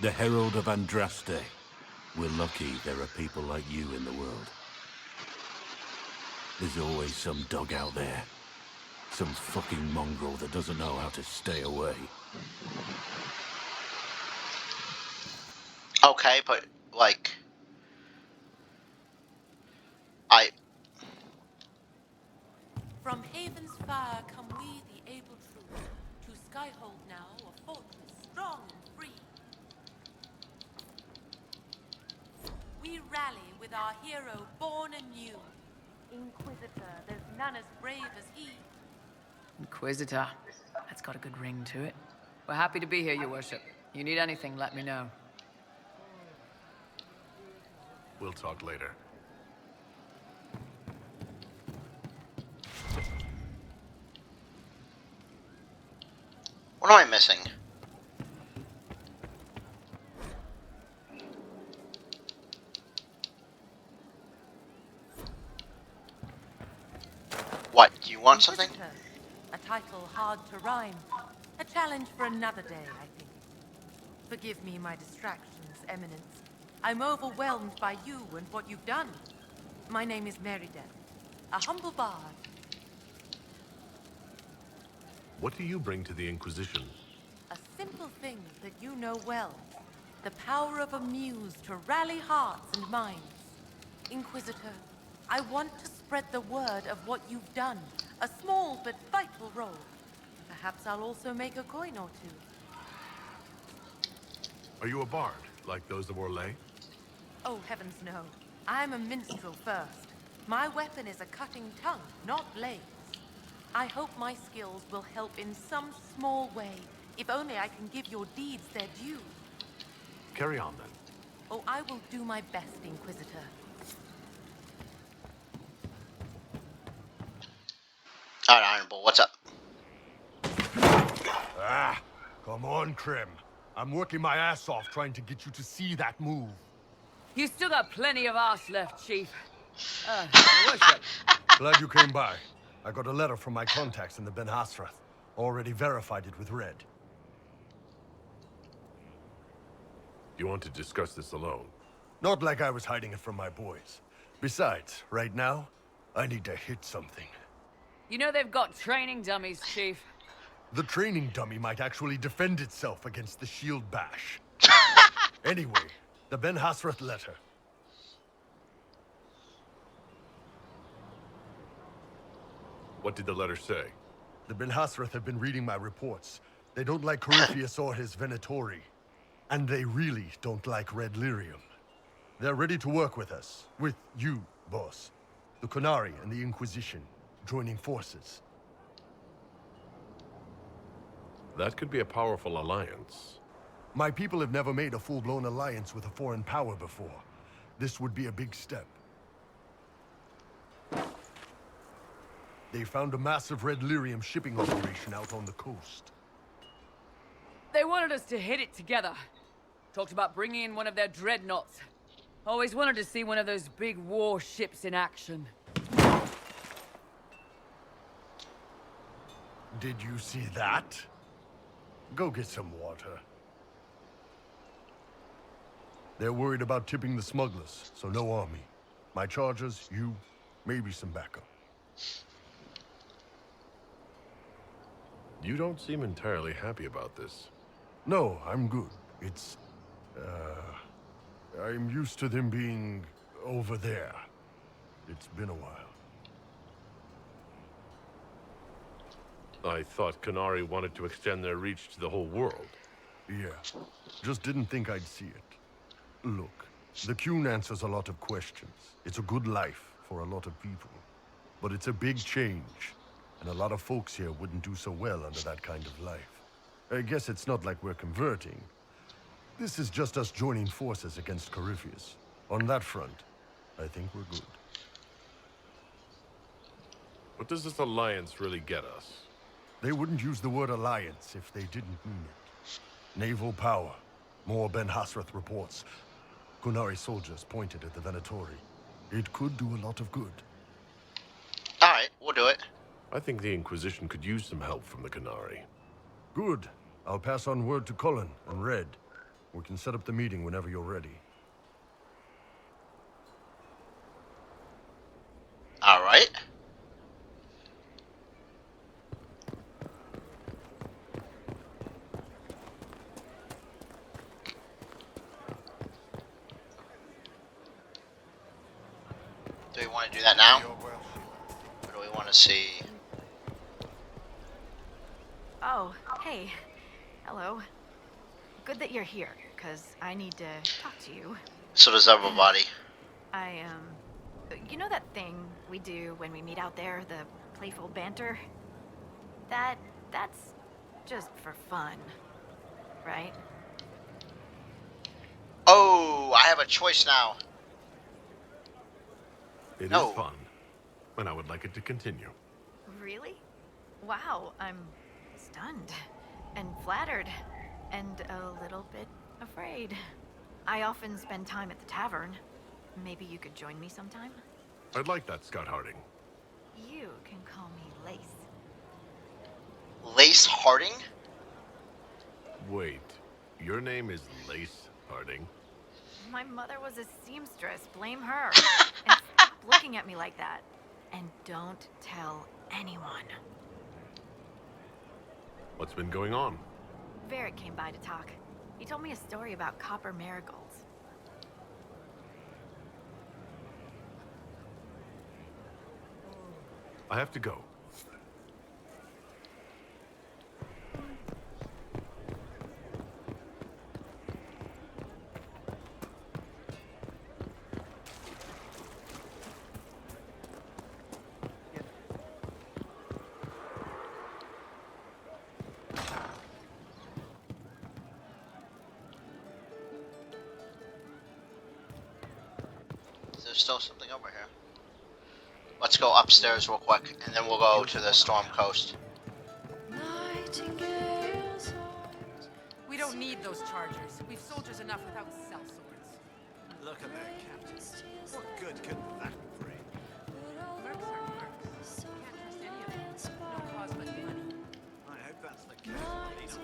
The Herald of Andraste. We're lucky there are people like you in the world. There's always some dog out there. Some fucking mongrel that doesn't know how to stay away. Okay, but, like... From Haven's fire come we, the able true, to Skyhold now, a fortress strong and free. We rally with our hero born anew. Inquisitor, there's none as brave as he. Inquisitor. That's got a good ring to it. We're happy to be here, your worship. You need anything, let me know. We'll talk later. What am I missing? What, do you want something? Inquisitor, a title hard to rhyme. A challenge for another day, I think. Forgive me my distractions, Eminence. I'm overwhelmed by you and what you've done. My name is Merideth, a humble bard. What do you bring to the Inquisition? A simple thing that you know well. The power of a muse to rally hearts and minds. Inquisitor, I want to spread the word of what you've done. A small but vital role. Perhaps I'll also make a coin or two. Are you a bard, like those of Orlais? Oh, heavens no. I'm a minstrel first. My weapon is a cutting tongue, not blades. I hope my skills will help in some small way, if only I can give your deeds their due. Carry on, then. Oh, I will do my best, Inquisitor. Alright, Iron Bull, what's up? Ah, come on, Krim. I'm working my ass off trying to get you to see that move. You still got plenty of arse left, Chief. Your worship. Glad you came by. I got a letter from my contacts in the Ben Hasrath. Already verified it with Red. You want to discuss this alone? Not like I was hiding it from my boys. Besides, right now, I need to hit something. You know they've got training dummies, Chief. The training dummy might actually defend itself against the shield bash. Anyway, the Ben Hasrath letter. What did the letter say? The Ben Hasrath have been reading my reports. They don't like Corypheus or his Venatori. And they really don't like Red Lyrium. They're ready to work with us. With you, boss. The Qunari and the Inquisition, joining forces. That could be a powerful alliance. My people have never made a full-blown alliance with a foreign power before. this would be a big step. They found a massive red lyrium shipping operation out on the coast. They wanted us to hit it together. Talked about bringing in one of their dreadnoughts. Always wanted to see one of those big warships in action. Did you see that? Go get some water. They're worried about tipping the smugglers, so no army. My chargers, you, maybe some backup. You don't seem entirely happy about this. No, I'm good. It's, I'm used to them being over there. It's been a while. I thought Qunari wanted to extend their reach to the whole world. Yeah, just didn't think I'd see it. Look, the Qun answers a lot of questions. It's a good life for a lot of people. But it's a big change, and a lot of folks here wouldn't do so well under that kind of life. I guess it's not like we're converting. This is just us joining forces against Corypheus. On that front, I think we're good. What does this alliance really get us? They wouldn't use the word alliance if they didn't mean it. Naval power. More Ben Hasrath reports. Qunari soldiers pointed at the Venatori. It could do a lot of good. Alright, we'll do it. I think the Inquisition could use some help from the Qunari. Good. I'll pass on word to Cullen and Red. We can set up the meeting whenever you're ready. Alright. Do we want to do that now? Or do we want to see... Oh, hey. Hello. Good that you're here, because I need to talk to you. So does everybody. You know that thing we do when we meet out there, the playful banter? That's just for fun, right? Oh, I have a choice now. It No. is fun, and I would like it to continue. Really? Wow, I'm stunned and flattered and a little bit afraid. I often spend time at the tavern. Maybe you could join me sometime? I'd like that, Scott Harding. You can call me Lace. Lace Harding? Wait, your name is Lace Harding? My mother was a seamstress. Blame her. And stop looking at me like that. And don't tell anyone. What's been going on? Varric came by to talk. He told me a story about copper marigolds. I have to go. There's still something over here. Let's go upstairs real quick, and then we'll go to the Storm Coast. We don't need those chargers. We've soldiers enough without cell swords. Look at their captains. What good could that bring? Mercs are mercs. Can't trust any of them. No cause but money. I hope that's the case.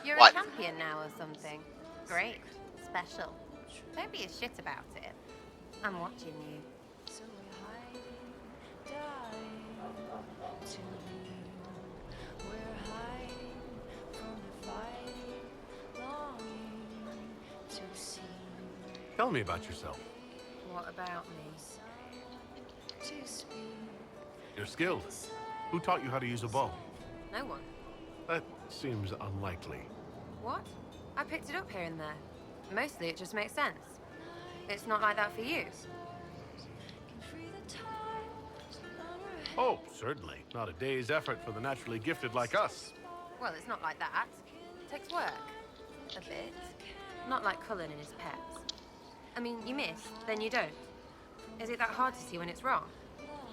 You're What? a champion now or something. Great. Special. Don't be a shit about it. I'm watching you. Tell me about yourself. What about me? You're skilled. Who taught you how to use a bow? No one. That seems unlikely. What? I picked it up here and there. Mostly it just makes sense. It's not like that for you. Oh, certainly. Not a day's effort for the naturally gifted like us. Well, it's not like that. It takes work. A bit. Not like Cullen and his pets. I mean, you miss, then you don't. Is it that hard to see when it's wrong?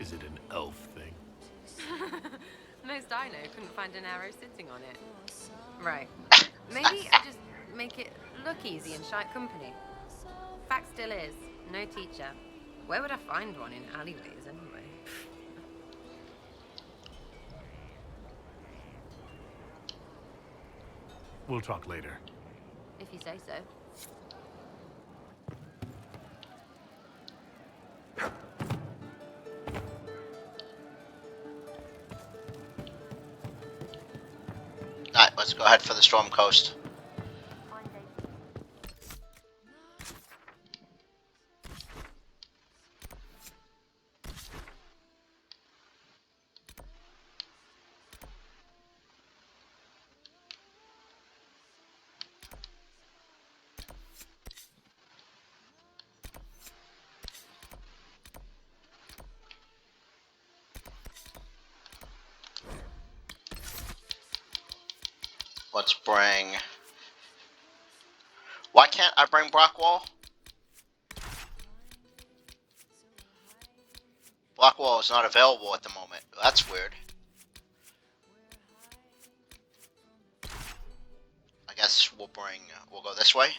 Is it an elf thing? Most I know couldn't find an arrow sitting on it. Right. Maybe I just make it look easy in shite company. Fact still is, no teacher. Where would I find one in alleyways anyway? We'll talk later. If you say so. Alright, let's go ahead for the Storm Coast. Let's bring... Why can't I bring Blackwall? Blackwall is not available at the moment. That's weird. I guess we'll go this way.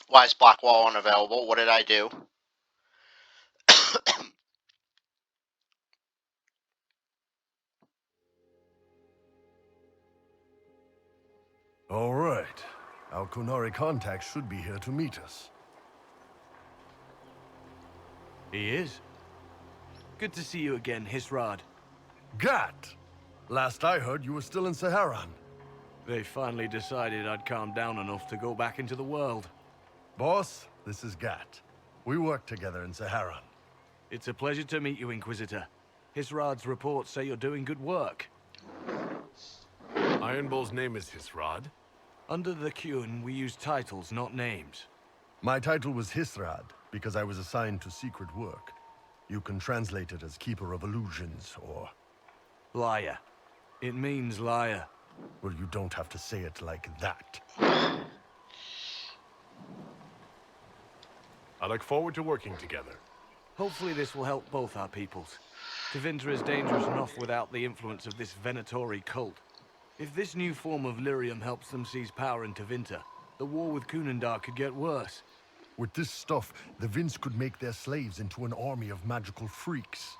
Why is Blackwall unavailable? What did I do? All right. Our Kunari contact should be here to meet us. He is. Good to see you again, Hisrad. Gat! Last I heard, you were still in Saharan. They finally decided I'd calmed down enough to go back into the world. Boss, this is Gat. We work together in Saharan. It's a pleasure to meet you, Inquisitor. Hisrad's reports say you're doing good work. Iron Bull's name is Hisrad. Under the Qun, we use titles, not names. My title was Hisrad, because I was assigned to secret work. You can translate it as Keeper of Illusions, or... Liar. It means liar. Well, you don't have to say it like that. I look forward to working together. Hopefully this will help both our peoples. Tevinter is dangerous enough without the influence of this Venatori cult. If this new form of lyrium helps them seize power in Tevinter, the war with Kunandar could get worse. With this stuff, the Vince could make their slaves into an army of magical freaks.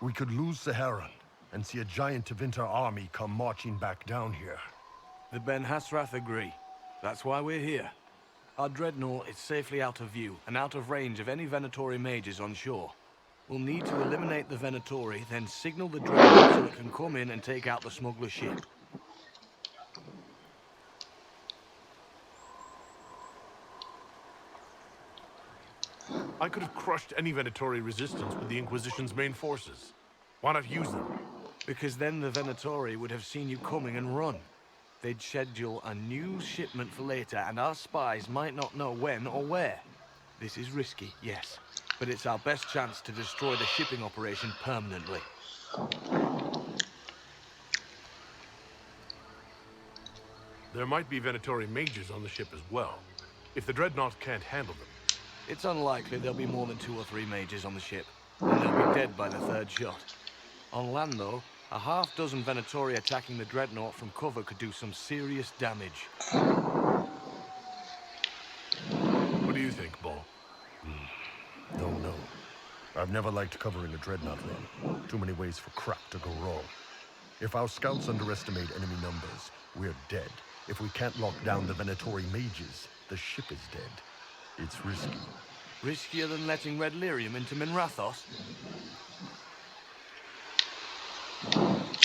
We could lose Saharan, and see a giant Tevinter army come marching back down here. The Ben Hasrath agree. That's why we're here. Our dreadnought is safely out of view, and out of range of any Venatori mages on shore. We'll need to eliminate the Venatori, then signal the dreadnought so it can come in and take out the smuggler ship. I could have crushed any Venatori resistance with the Inquisition's main forces. Why not use them? Because then the Venatori would have seen you coming and run. They'd schedule a new shipment for later, and our spies might not know when or where. This is risky, yes, but it's our best chance to destroy the shipping operation permanently. There might be Venatori mages on the ship as well, if the dreadnought can't handle them. It's unlikely there'll be more than 2 or 3 mages on the ship, and they'll be dead by the 3rd shot. On land, though, a half-dozen Venatori attacking the dreadnought from cover could do some serious damage. What do you think, Bull? Don't know. I've never liked covering a dreadnought run. Too many ways for crap to go wrong. If our scouts underestimate enemy numbers, we're dead. If we can't lock down the Venatori mages, the ship is dead. It's risky. Riskier than letting Red Lyrium into Minrathos?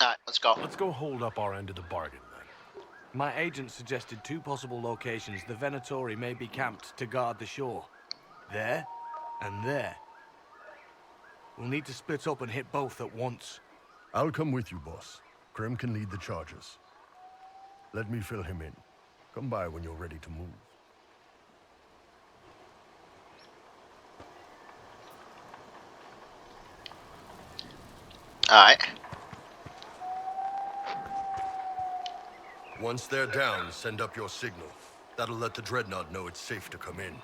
Alright, let's go. Let's go hold up our end of the bargain, then. My agent suggested 2 possible locations the Venatori may be camped to guard the shore. There, and there. We'll need to split up and hit both at once. I'll come with you, boss. Krem can lead the charges. Let me fill him in. Come by when you're ready to move. Alright. Once they're down, send up your signal. That'll let the Dreadnought know it's safe to come in.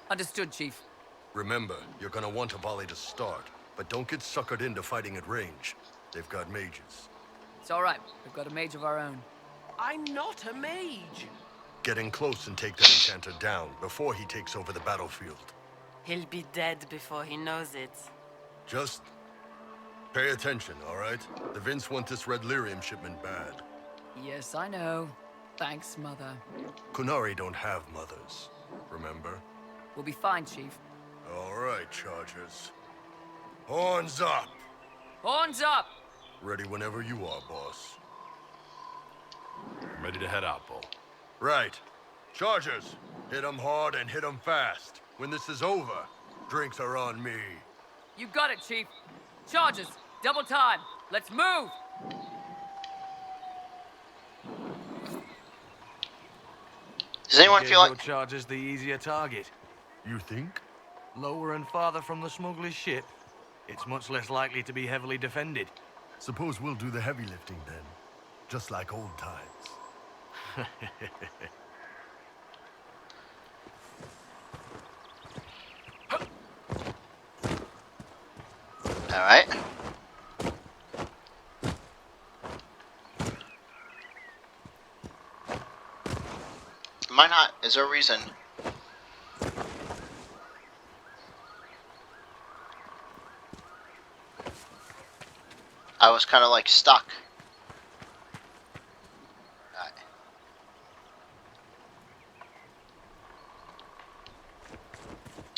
Understood, Chief. Remember, you're gonna want a volley to start, but don't get suckered into fighting at range. They've got mages. It's all right. We've got a mage of our own. I'm not a mage. Get in close and take that enchanter down before he takes over the battlefield. He'll be dead before he knows it. Just pay attention, all right? The Vince want this red lyrium shipment bad. Yes, I know. Thanks, Mother. Kunari don't have mothers, remember? We'll be fine, Chief. All right, Chargers. Horns up! Horns up! Ready whenever you are, boss. I'm ready to head out, Bull. Right. Chargers, hit 'em hard and hit 'em fast. When this is over, drinks are on me. You got it, Chief. Charges, double time. Let's move! Does anyone feel like... Your charges the easier target? You think? Lower and farther from the smuggler's ship, it's much less likely to be heavily defended. Suppose we'll do the heavy lifting then. Just like old times. Alright. Might not. Is there a reason? I was kind of like stuck. Alright.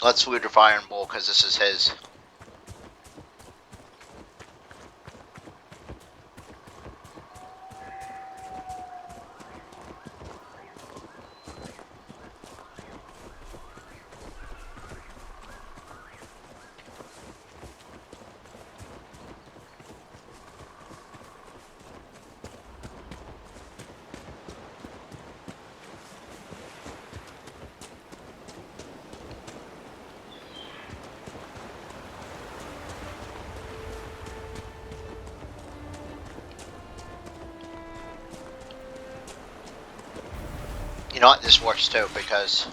Let's loot the Iron Bull because this is his. You know what, this works too, because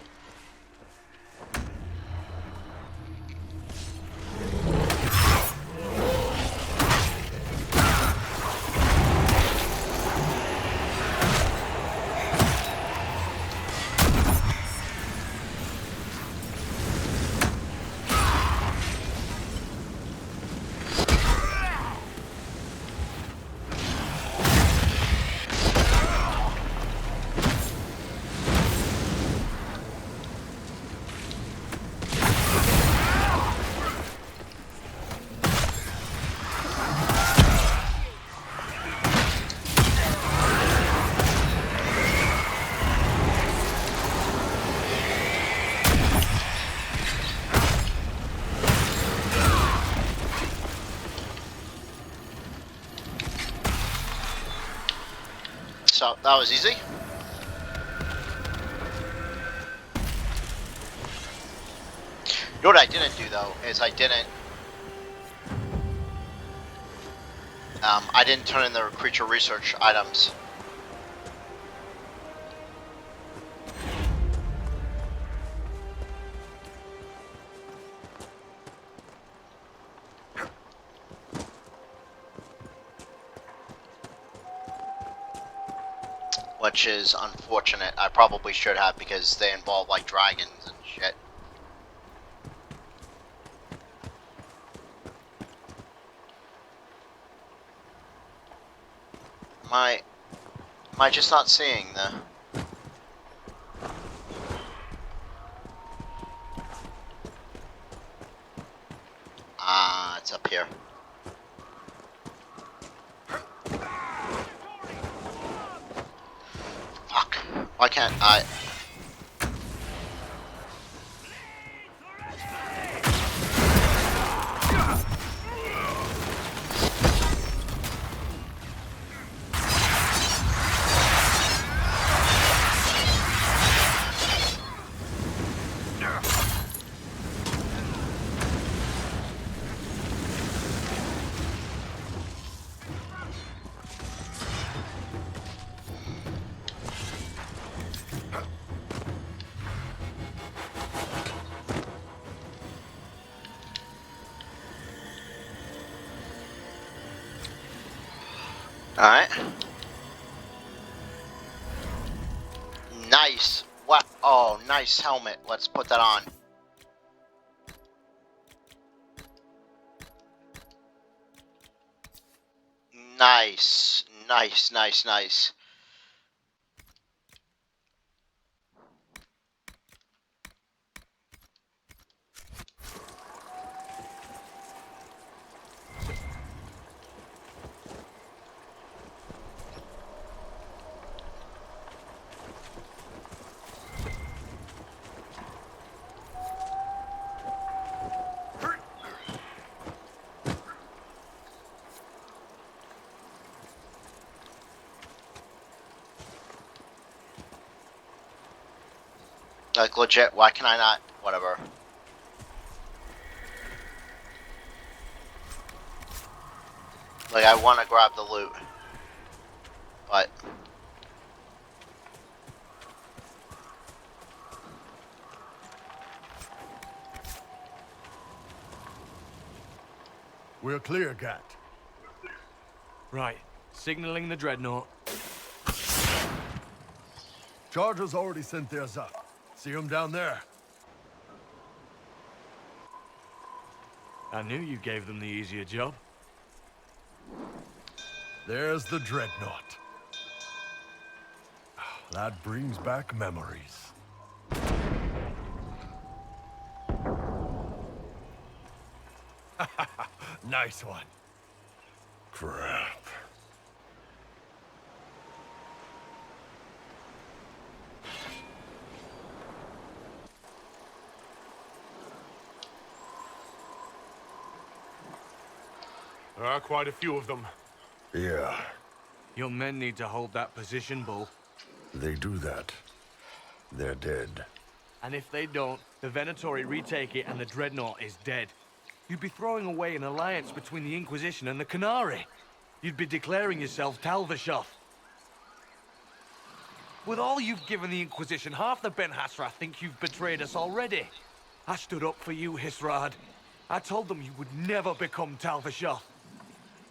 so that was easy. You know what I didn't do though is I didn't turn in the creature research items. Which is unfortunate. I probably should have because they involve like dragons and shit. Am I just not seeing the... Ah, it's up here. Fuck. Why can't I... Alright. Nice. What? Oh, nice helmet. Let's put that on. Nice. Nice, nice, nice. Like, legit, why can I not? Whatever. Like, I want to grab the loot. But... We're clear, Gat. Right. Signaling the dreadnought. Chargers already sent theirs up. See them down there? I knew you gave them the easier job. There's the dreadnought. That brings back memories. Nice one. Crap. There are quite a few of them. Yeah, Your men need to hold that position, Bull. they do that. They're dead. And if they don't, the Venatori retake it and the dreadnought is dead. You'd be throwing away an alliance between the Inquisition and the Canary. You'd be declaring yourself Talvashoth. With all you've given the Inquisition, half the Ben Hasra think you've betrayed us already. I stood up for you, Hisrad. I told them you would never become Talvashoth.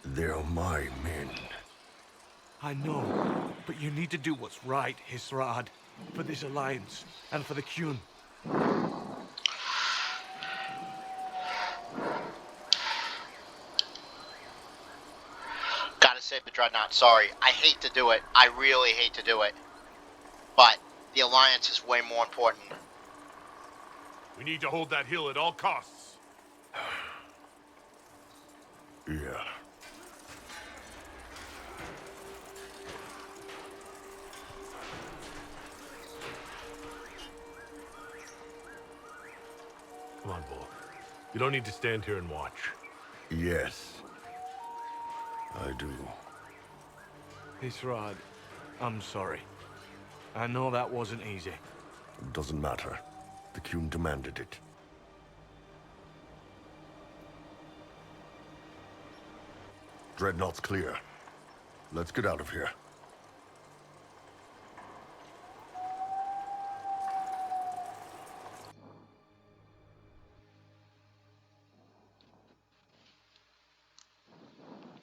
They're my men. I know, but you need to do what's right, Hisrad. For this alliance, and for the Qun. Gotta save the Dreadnought. Sorry. I hate to do it. I really hate to do it. But the Alliance is way more important. We need to hold that hill at all costs. Yeah. Come on, Bull. You don't need to stand here and watch. Yes. I do. Hisrad, I'm sorry. I know that wasn't easy. It doesn't matter. The Qun demanded it. Dreadnought's clear. Let's get out of here.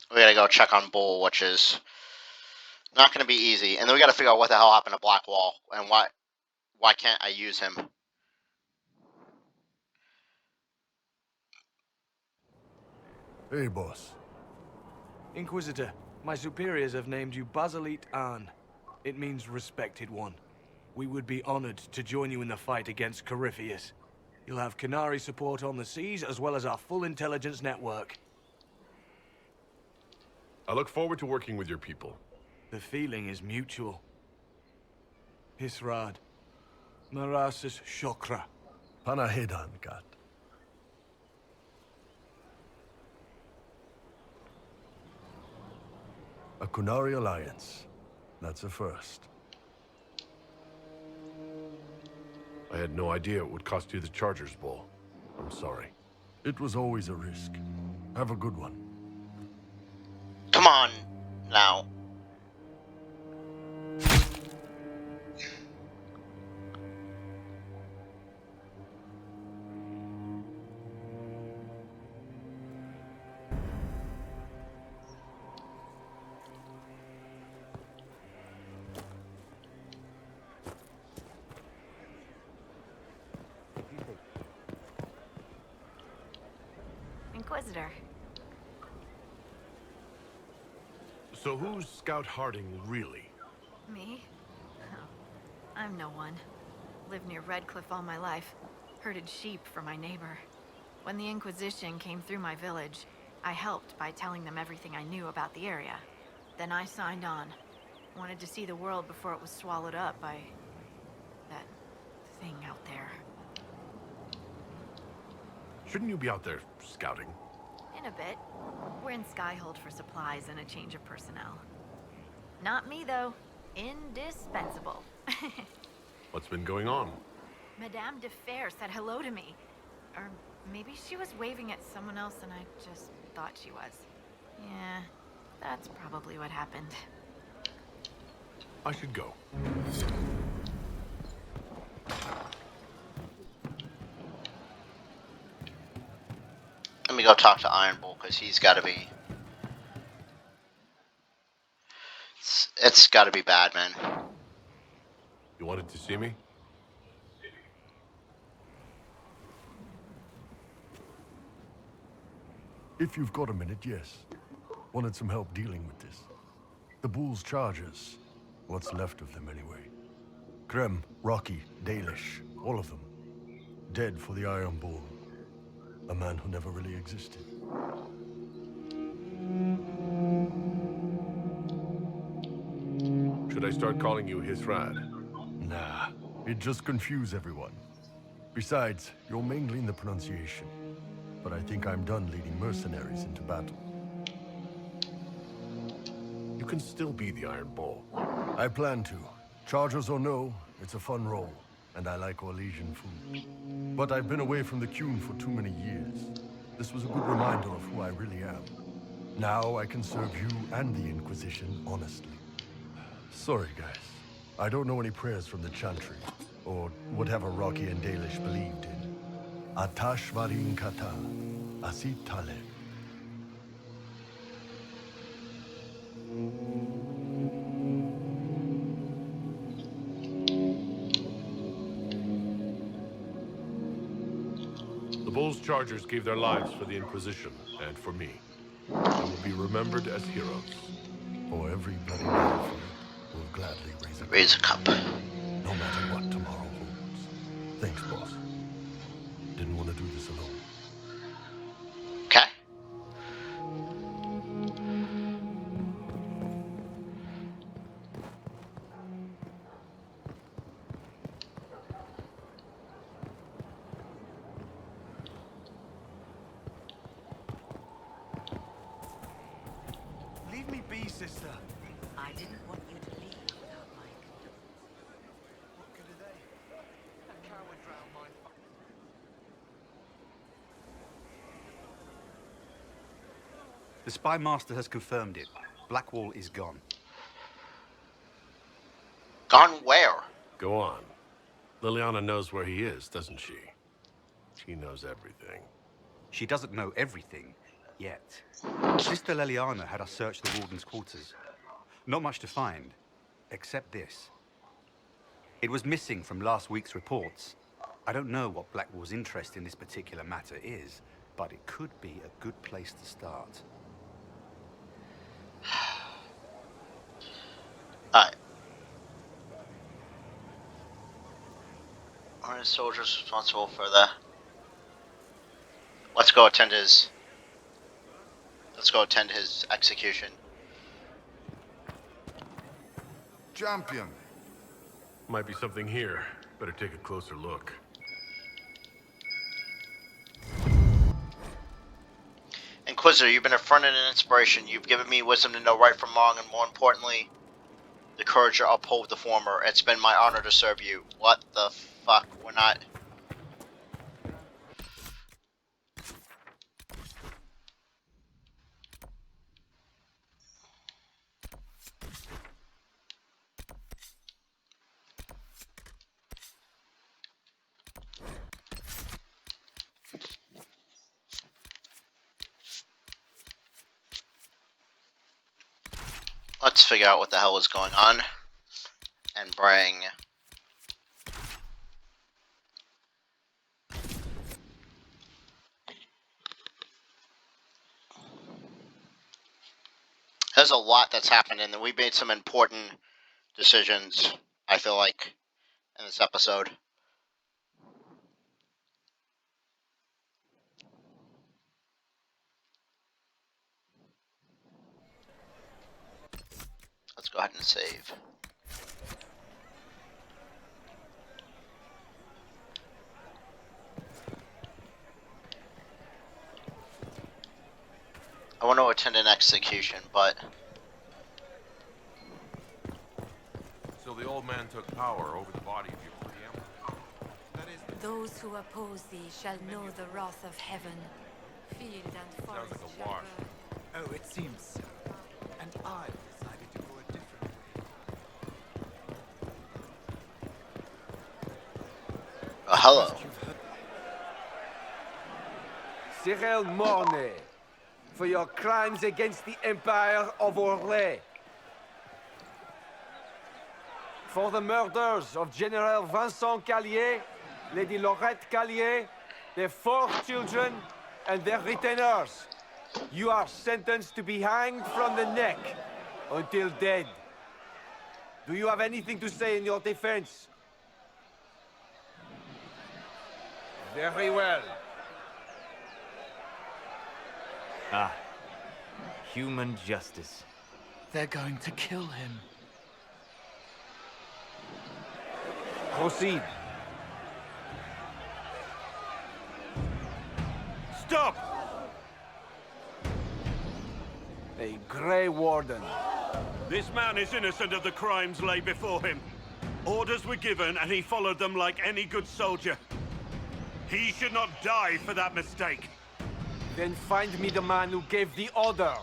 We gotta go check on Bull, which is not gonna be easy. And then we gotta figure out what the hell happened to Blackwall and why can't I use him? Hey, boss. Inquisitor, my superiors have named you Basilit An. It means respected one. We would be honored to join you in the fight against Corypheus. You'll have Canary support on the seas, as well as our full intelligence network. I look forward to working with your people. The feeling is mutual. Hisrad. Marasis Shokra. Panahedan, Gat. A Kunari alliance. That's a first. I had no idea it would cost you the Chargers, Bull. I'm sorry. It was always a risk. Have a good one. Come on, now. visitor. So who's Scout Harding, really? Me? Oh, I'm no one. Lived near Redcliffe all my life. Herded sheep for my neighbor. When the Inquisition came through my village, I helped by telling them everything I knew about the area. Then I signed on. Wanted to see the world before it was swallowed up by... that thing out there. Shouldn't you be out there scouting? In a bit. We're in Skyhold for supplies and a change of personnel. Not me, though. Indispensable. What's been going on? Madame de Fer said hello to me. Or maybe she was waving at someone else and I just thought she was. Yeah, that's probably what happened. I should go. Let me go talk to Iron Bull, because he's got to be... It's got to be bad, man. You wanted to see me? If you've got a minute, yes. Wanted some help dealing with this. The Bull's charges. What's left of them, anyway. Krem, Rocky, Dalish, all of them. Dead for the Iron Bull. A man who never really existed. Should I start calling you Hisrad? Nah, it'd just confuse everyone. Besides, you're mangling the pronunciation. But I think I'm done leading mercenaries into battle. You can still be the Iron Bull. I plan to. Chargers or no, it's a fun role, and I like Orlesian food. But I've been away from the Qun for too many years. This was a good reminder of who I really am. Now I can serve you and the Inquisition honestly. Sorry, guys. I don't know any prayers from the Chantry, or whatever Rocky and Dalish believed in. Atash varin kata, asit taleb. The Bull's Chargers gave their lives for the Inquisition, and for me. They will be remembered as heroes. For every bloody battlefield, we'll gladly raise a cup. No matter what tomorrow holds. Thanks, boss. Didn't want to do this alone. Okay. Leave me be, sister. I didn't want you to leave without my What good are they? That coward drowned my... The Spy Master has confirmed it. Blackwall is gone. Gone where? Go on. Liliana knows where he is, doesn't she? She knows everything. She doesn't know everything, yet. Sister Liliana had us search the Warden's quarters. Not much to find, except this. It was missing from last week's reports. I don't know what Blackwall's interest in this particular matter is, but it could be a good place to start. Alright. Are the soldiers responsible for the... Let's go attend his execution. Champion. Might be something here. Better take a closer look. Inquisitor, you've been a friend and an inspiration. You've given me wisdom to know right from wrong, and more importantly, the courage to uphold the former. It's been my honor to serve you. What the fuck? We're not... Let's figure out what the hell is going on and bring There's a lot that's happened, and we made some important decisions, I feel like, in this episode. Let's go ahead and save. I want to attend an execution, but... So the old man took power over the body of your preempt. Those who oppose thee shall know the wrath of heaven. Field and forest Sounds like a shall wash. burn. Oh, it seems so. And I decided to go a different way. hello. Cyril Mornay, for your crimes against the Empire of Orlais. For the murders of General Vincent Callier, Lady Laurette Callier, their 4 children, and their retainers. You are sentenced to be hanged from the neck until dead. Do you have anything to say in your defense? Very well. Ah, human justice. They're going to kill him. Proceed. Stop! A Grey Warden. This man is innocent of the crimes laid before him. Orders were given and he followed them like any good soldier. He should not die for that mistake. Then find me the man who gave the order.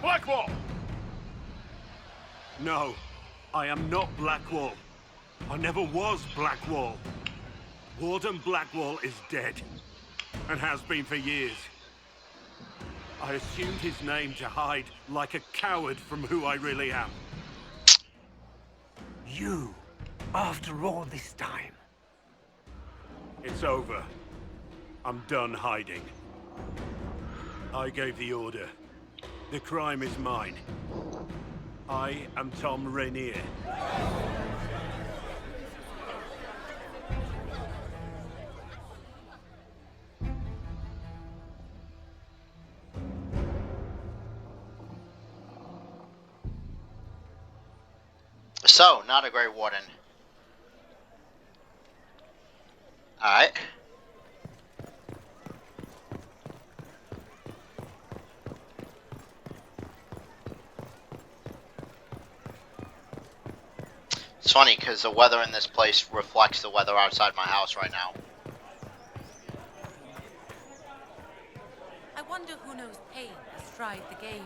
Blackwall! No, I am not Blackwall. I never was Blackwall. Warden Blackwall is dead, and has been for years. I assumed his name to hide like a coward from who I really am. You, after all this time. It's over. I'm done hiding. I gave the order. The crime is mine. I am Tom Rainier. So, not a Grey Warden. Alright. It's funny because the weather in this place reflects the weather outside my house right now. I wonder who knows pain astride the game.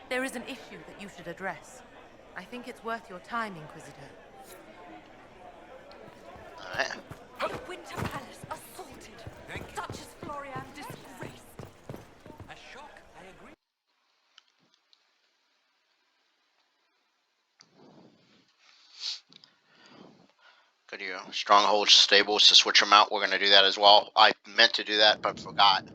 There is an issue that you should address. I think it's worth your time, Inquisitor. Alright. The Winter Palace assaulted. Duchess Florian disgraced. A shock, I agree. Good to go. Stronghold stables to switch them out. We're going to do that as well. I meant to do that, but forgot.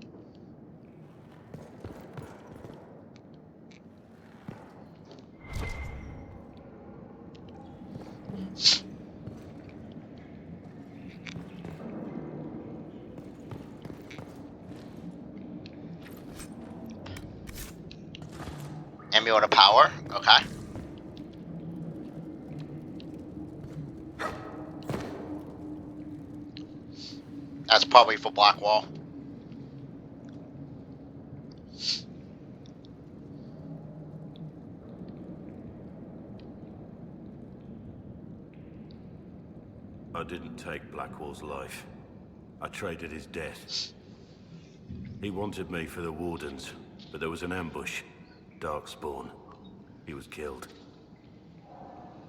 Amulet of Power. Okay. That's probably for Blackwall. I didn't take Blackwall's life. I traded his death. He wanted me for the Wardens, but there was an ambush. Darkspawn. He was killed.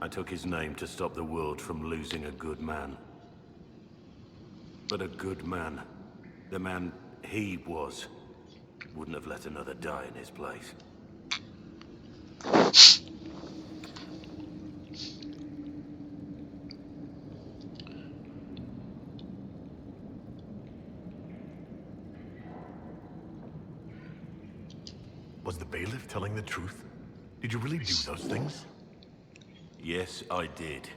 I took his name to stop the world from losing a good man. But a good man, the man he was, wouldn't have let another die in his place. Was the bailiff telling the truth? Did you really do those things? Yes, I did.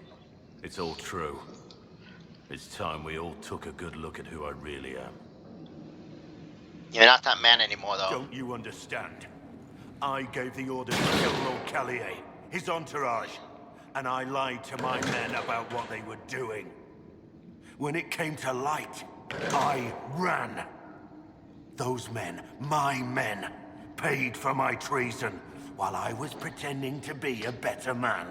It's all true. It's time we all took a good look at who I really am. You're not that man anymore, though. Don't you understand? I gave the order to kill Lord Callier, his entourage, and I lied to my men about what they were doing. When it came to light, I ran. Those men, my men, paid for my treason while I was pretending to be a better man.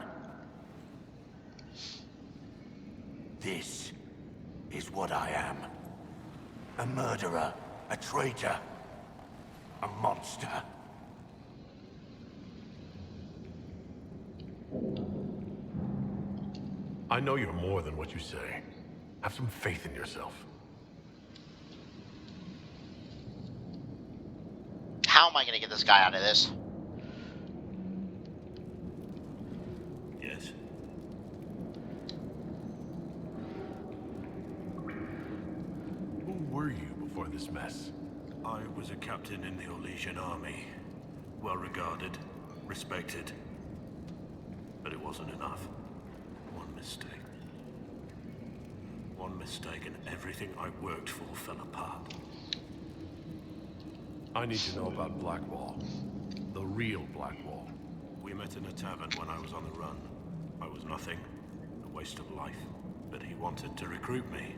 This is what I am. A murderer, a traitor, a monster. I know you're more than what you say. Have some faith in yourself. How am I going to get this guy out of this? Yes. Who were you before this mess? I was a captain in the Orlesian army. Well regarded, respected. But it wasn't enough. One mistake. One mistake and everything I worked for fell apart. I need to know about Blackwall. The real Blackwall. We met in a tavern when I was on the run. I was nothing. A waste of life. But he wanted to recruit me.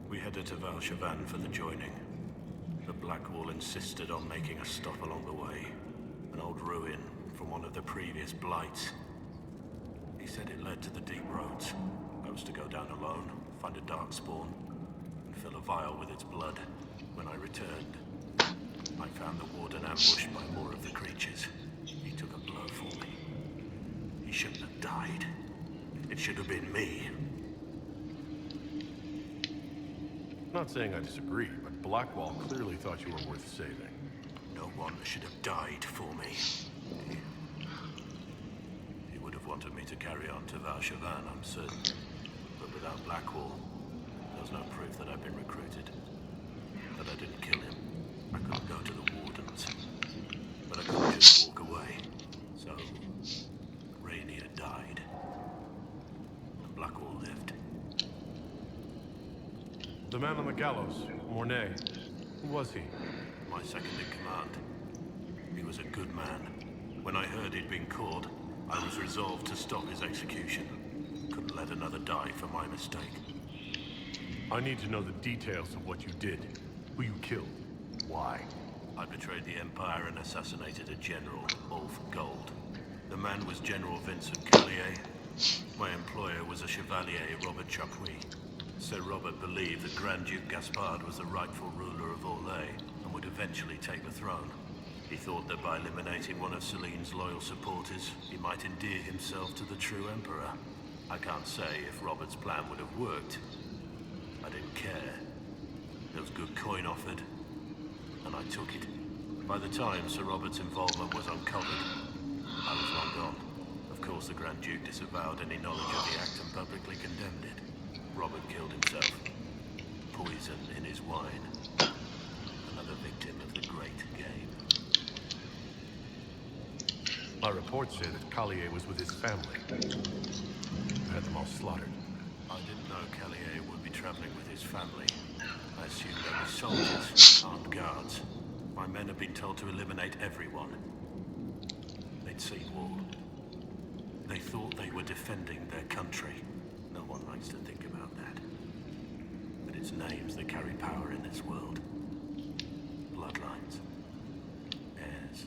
We headed to Valshavan for the joining. The Blackwall insisted on making a stop along the way. An old ruin from one of the previous blights. He said it led to the deep roads. I was to go down alone, find a darkspawn, and fill a vial with its blood. When I returned, I found the warden ambushed by more of the creatures. He took a blow for me. He shouldn't have died. It should have been me. Not saying I disagree, but Blackwall clearly thought you were worth saving. No one should have died for me. He would have wanted me to carry on to Valshavan, I'm certain. But without Blackwall, there's no proof that I've been recruited. That I didn't kill him. I couldn't go to the wardens. But I couldn't just walk away. So, Rainier died. And Blackwall lived. The man on the gallows, Mornay. Who was he? My second in command. He was a good man. When I heard he'd been caught, I was resolved to stop his execution. Couldn't let another die for my mistake. I need to know the details of what you did. Who you killed. Why? I betrayed the Empire and assassinated a general, all for gold. The man was General Vincent Callier. My employer was a Chevalier, Robert Chapuis. Sir Robert believed that Grand Duke Gaspard was the rightful ruler of Orlais and would eventually take the throne. He thought that by eliminating one of Celine's loyal supporters, he might endear himself to the true Emperor. I can't say if Robert's plan would have worked. I didn't care. There was good coin offered, and I took it. By the time Sir Robert's involvement was uncovered, I was long gone. Of course, the Grand Duke disavowed any knowledge of the act and publicly condemned it. Robert killed himself. Poison in his wine. Another victim of the great game. My reports say that Callier was with his family. You had them all slaughtered. I didn't know Callier would be traveling with his family. I assumed they were soldiers, armed guards. My men had been told to eliminate everyone. They'd seen war. They thought they were defending their country. No one likes to think about that. But it's names that carry power in this world. Bloodlines. Heirs.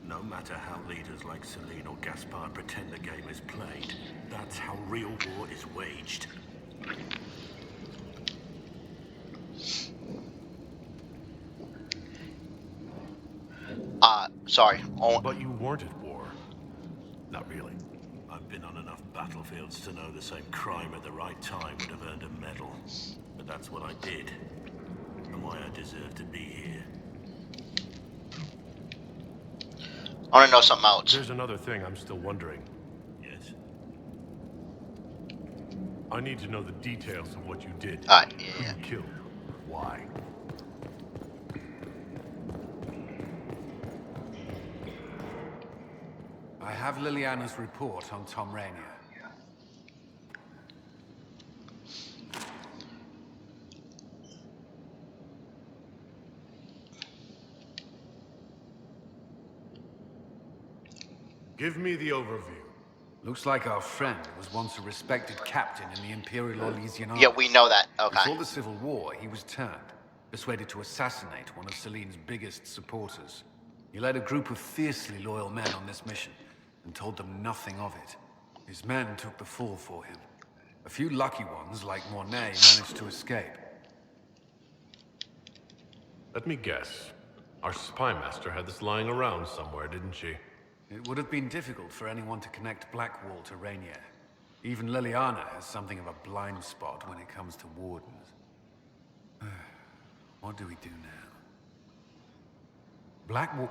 No matter how leaders like Celine or Gaspard pretend the game is played, that's how real war is waged. Sorry. But you weren't at war. Not really. I've been on enough battlefields to know the same crime at the right time would have earned a medal. But that's what I did. And why I deserve to be here. I want to know something else. There's another thing I'm still wondering. Yes? I need to know the details of what you did. Yeah. Who you killed. Why? I have Liliana's report on Tom Rainier. Give me the overview. Looks like our friend was once a respected captain in the Imperial Orlesian Army. Yeah, we know that. Okay. Before the Civil War, he was turned, persuaded to assassinate one of Celine's biggest supporters. He led a group of fiercely loyal men on this mission, and told them nothing of it. His men took the fall for him. A few lucky ones, like Mornay, managed to escape. Let me guess. Our spy master had this lying around somewhere, didn't she? It would have been difficult for anyone to connect Blackwall to Rainier. Even Liliana has something of a blind spot when it comes to wardens. What do we do now? Blackwall...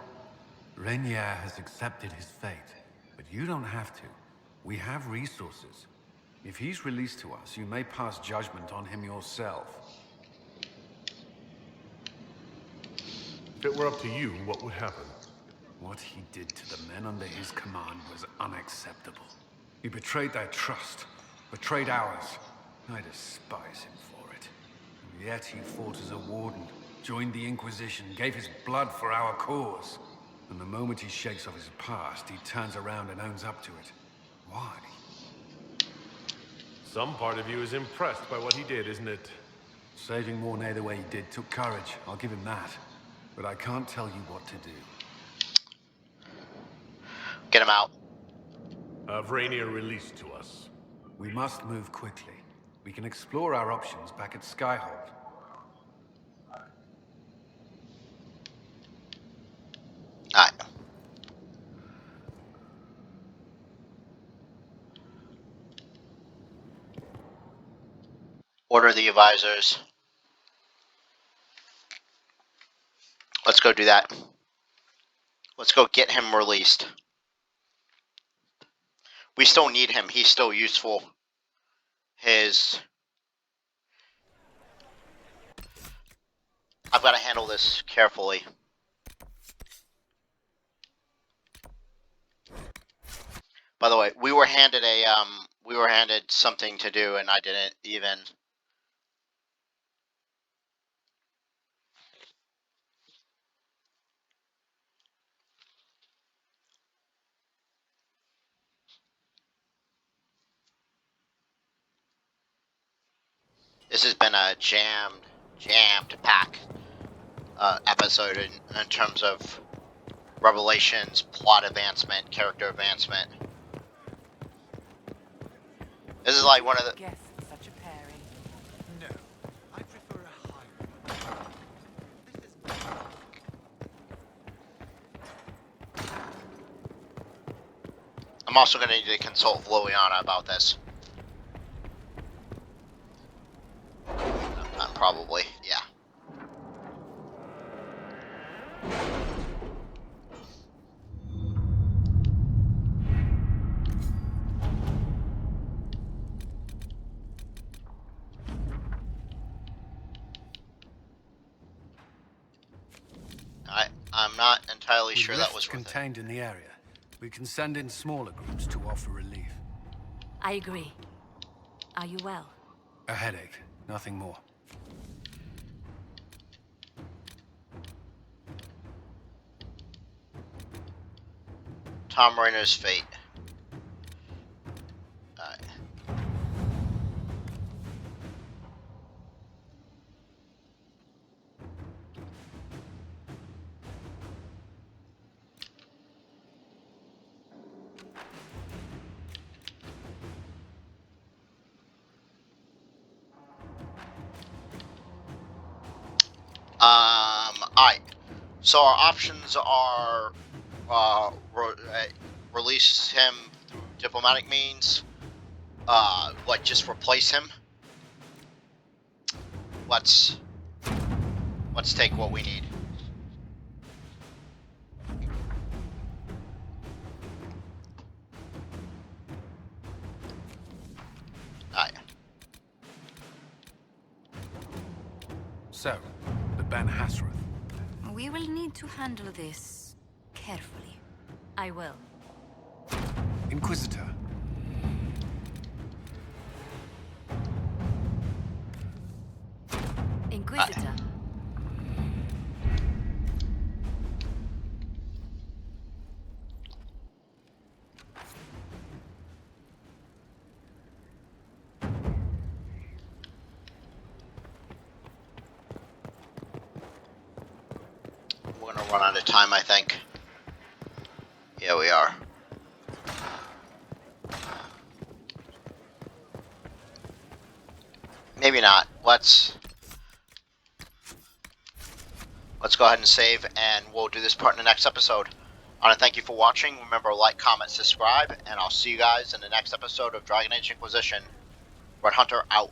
Rainier has accepted his fate, but you don't have to. We have resources. If he's released to us, you may pass judgment on him yourself. If it were up to you, what would happen? What he did to the men under his command was unacceptable. He betrayed their trust, betrayed ours. I despise him for it. And yet he fought as a warden, joined the Inquisition, gave his blood for our cause. And the moment he shakes off his past, he turns around and owns up to it. Why? Some part of you is impressed by what he did, isn't it? Saving Mornay the way he did took courage, I'll give him that. But I can't tell you what to do. Get him out. Have Rainier released to us. We must move quickly. We can explore our options back at Skyhold. Alright. Order the advisors. Let's go do that. Let's go get him released. We still need him. He's still useful. I've got to handle this carefully. By the way, we were handed something to do, and I didn't even. This has been a jammed pack episode in terms of revelations, plot advancement, character advancement. This is like one of the. Guess such a pairing. No, I prefer a hybrid. I'm also going to need to consult Liliana about this. Probably, yeah. I'm not entirely sure that was contained in the area. We can send in smaller groups to offer relief. I agree. Are you well? A headache, nothing more. Tom Rainer's fate. Alright. Alright. So our options are release him through diplomatic means, like just replace him. Let's take what we need. Alright. So, the Ben Hasrath. We will need to handle this carefully. I will. Inquisitor. Inquisitor. We're gonna run out of time, I think. Yeah, we are. Maybe not. Let's go ahead and save, and we'll do this part in the next episode. I want to thank you for watching. Remember, like, comment, subscribe, and I'll see you guys in the next episode of Dragon Age Inquisition. Red Hunter out.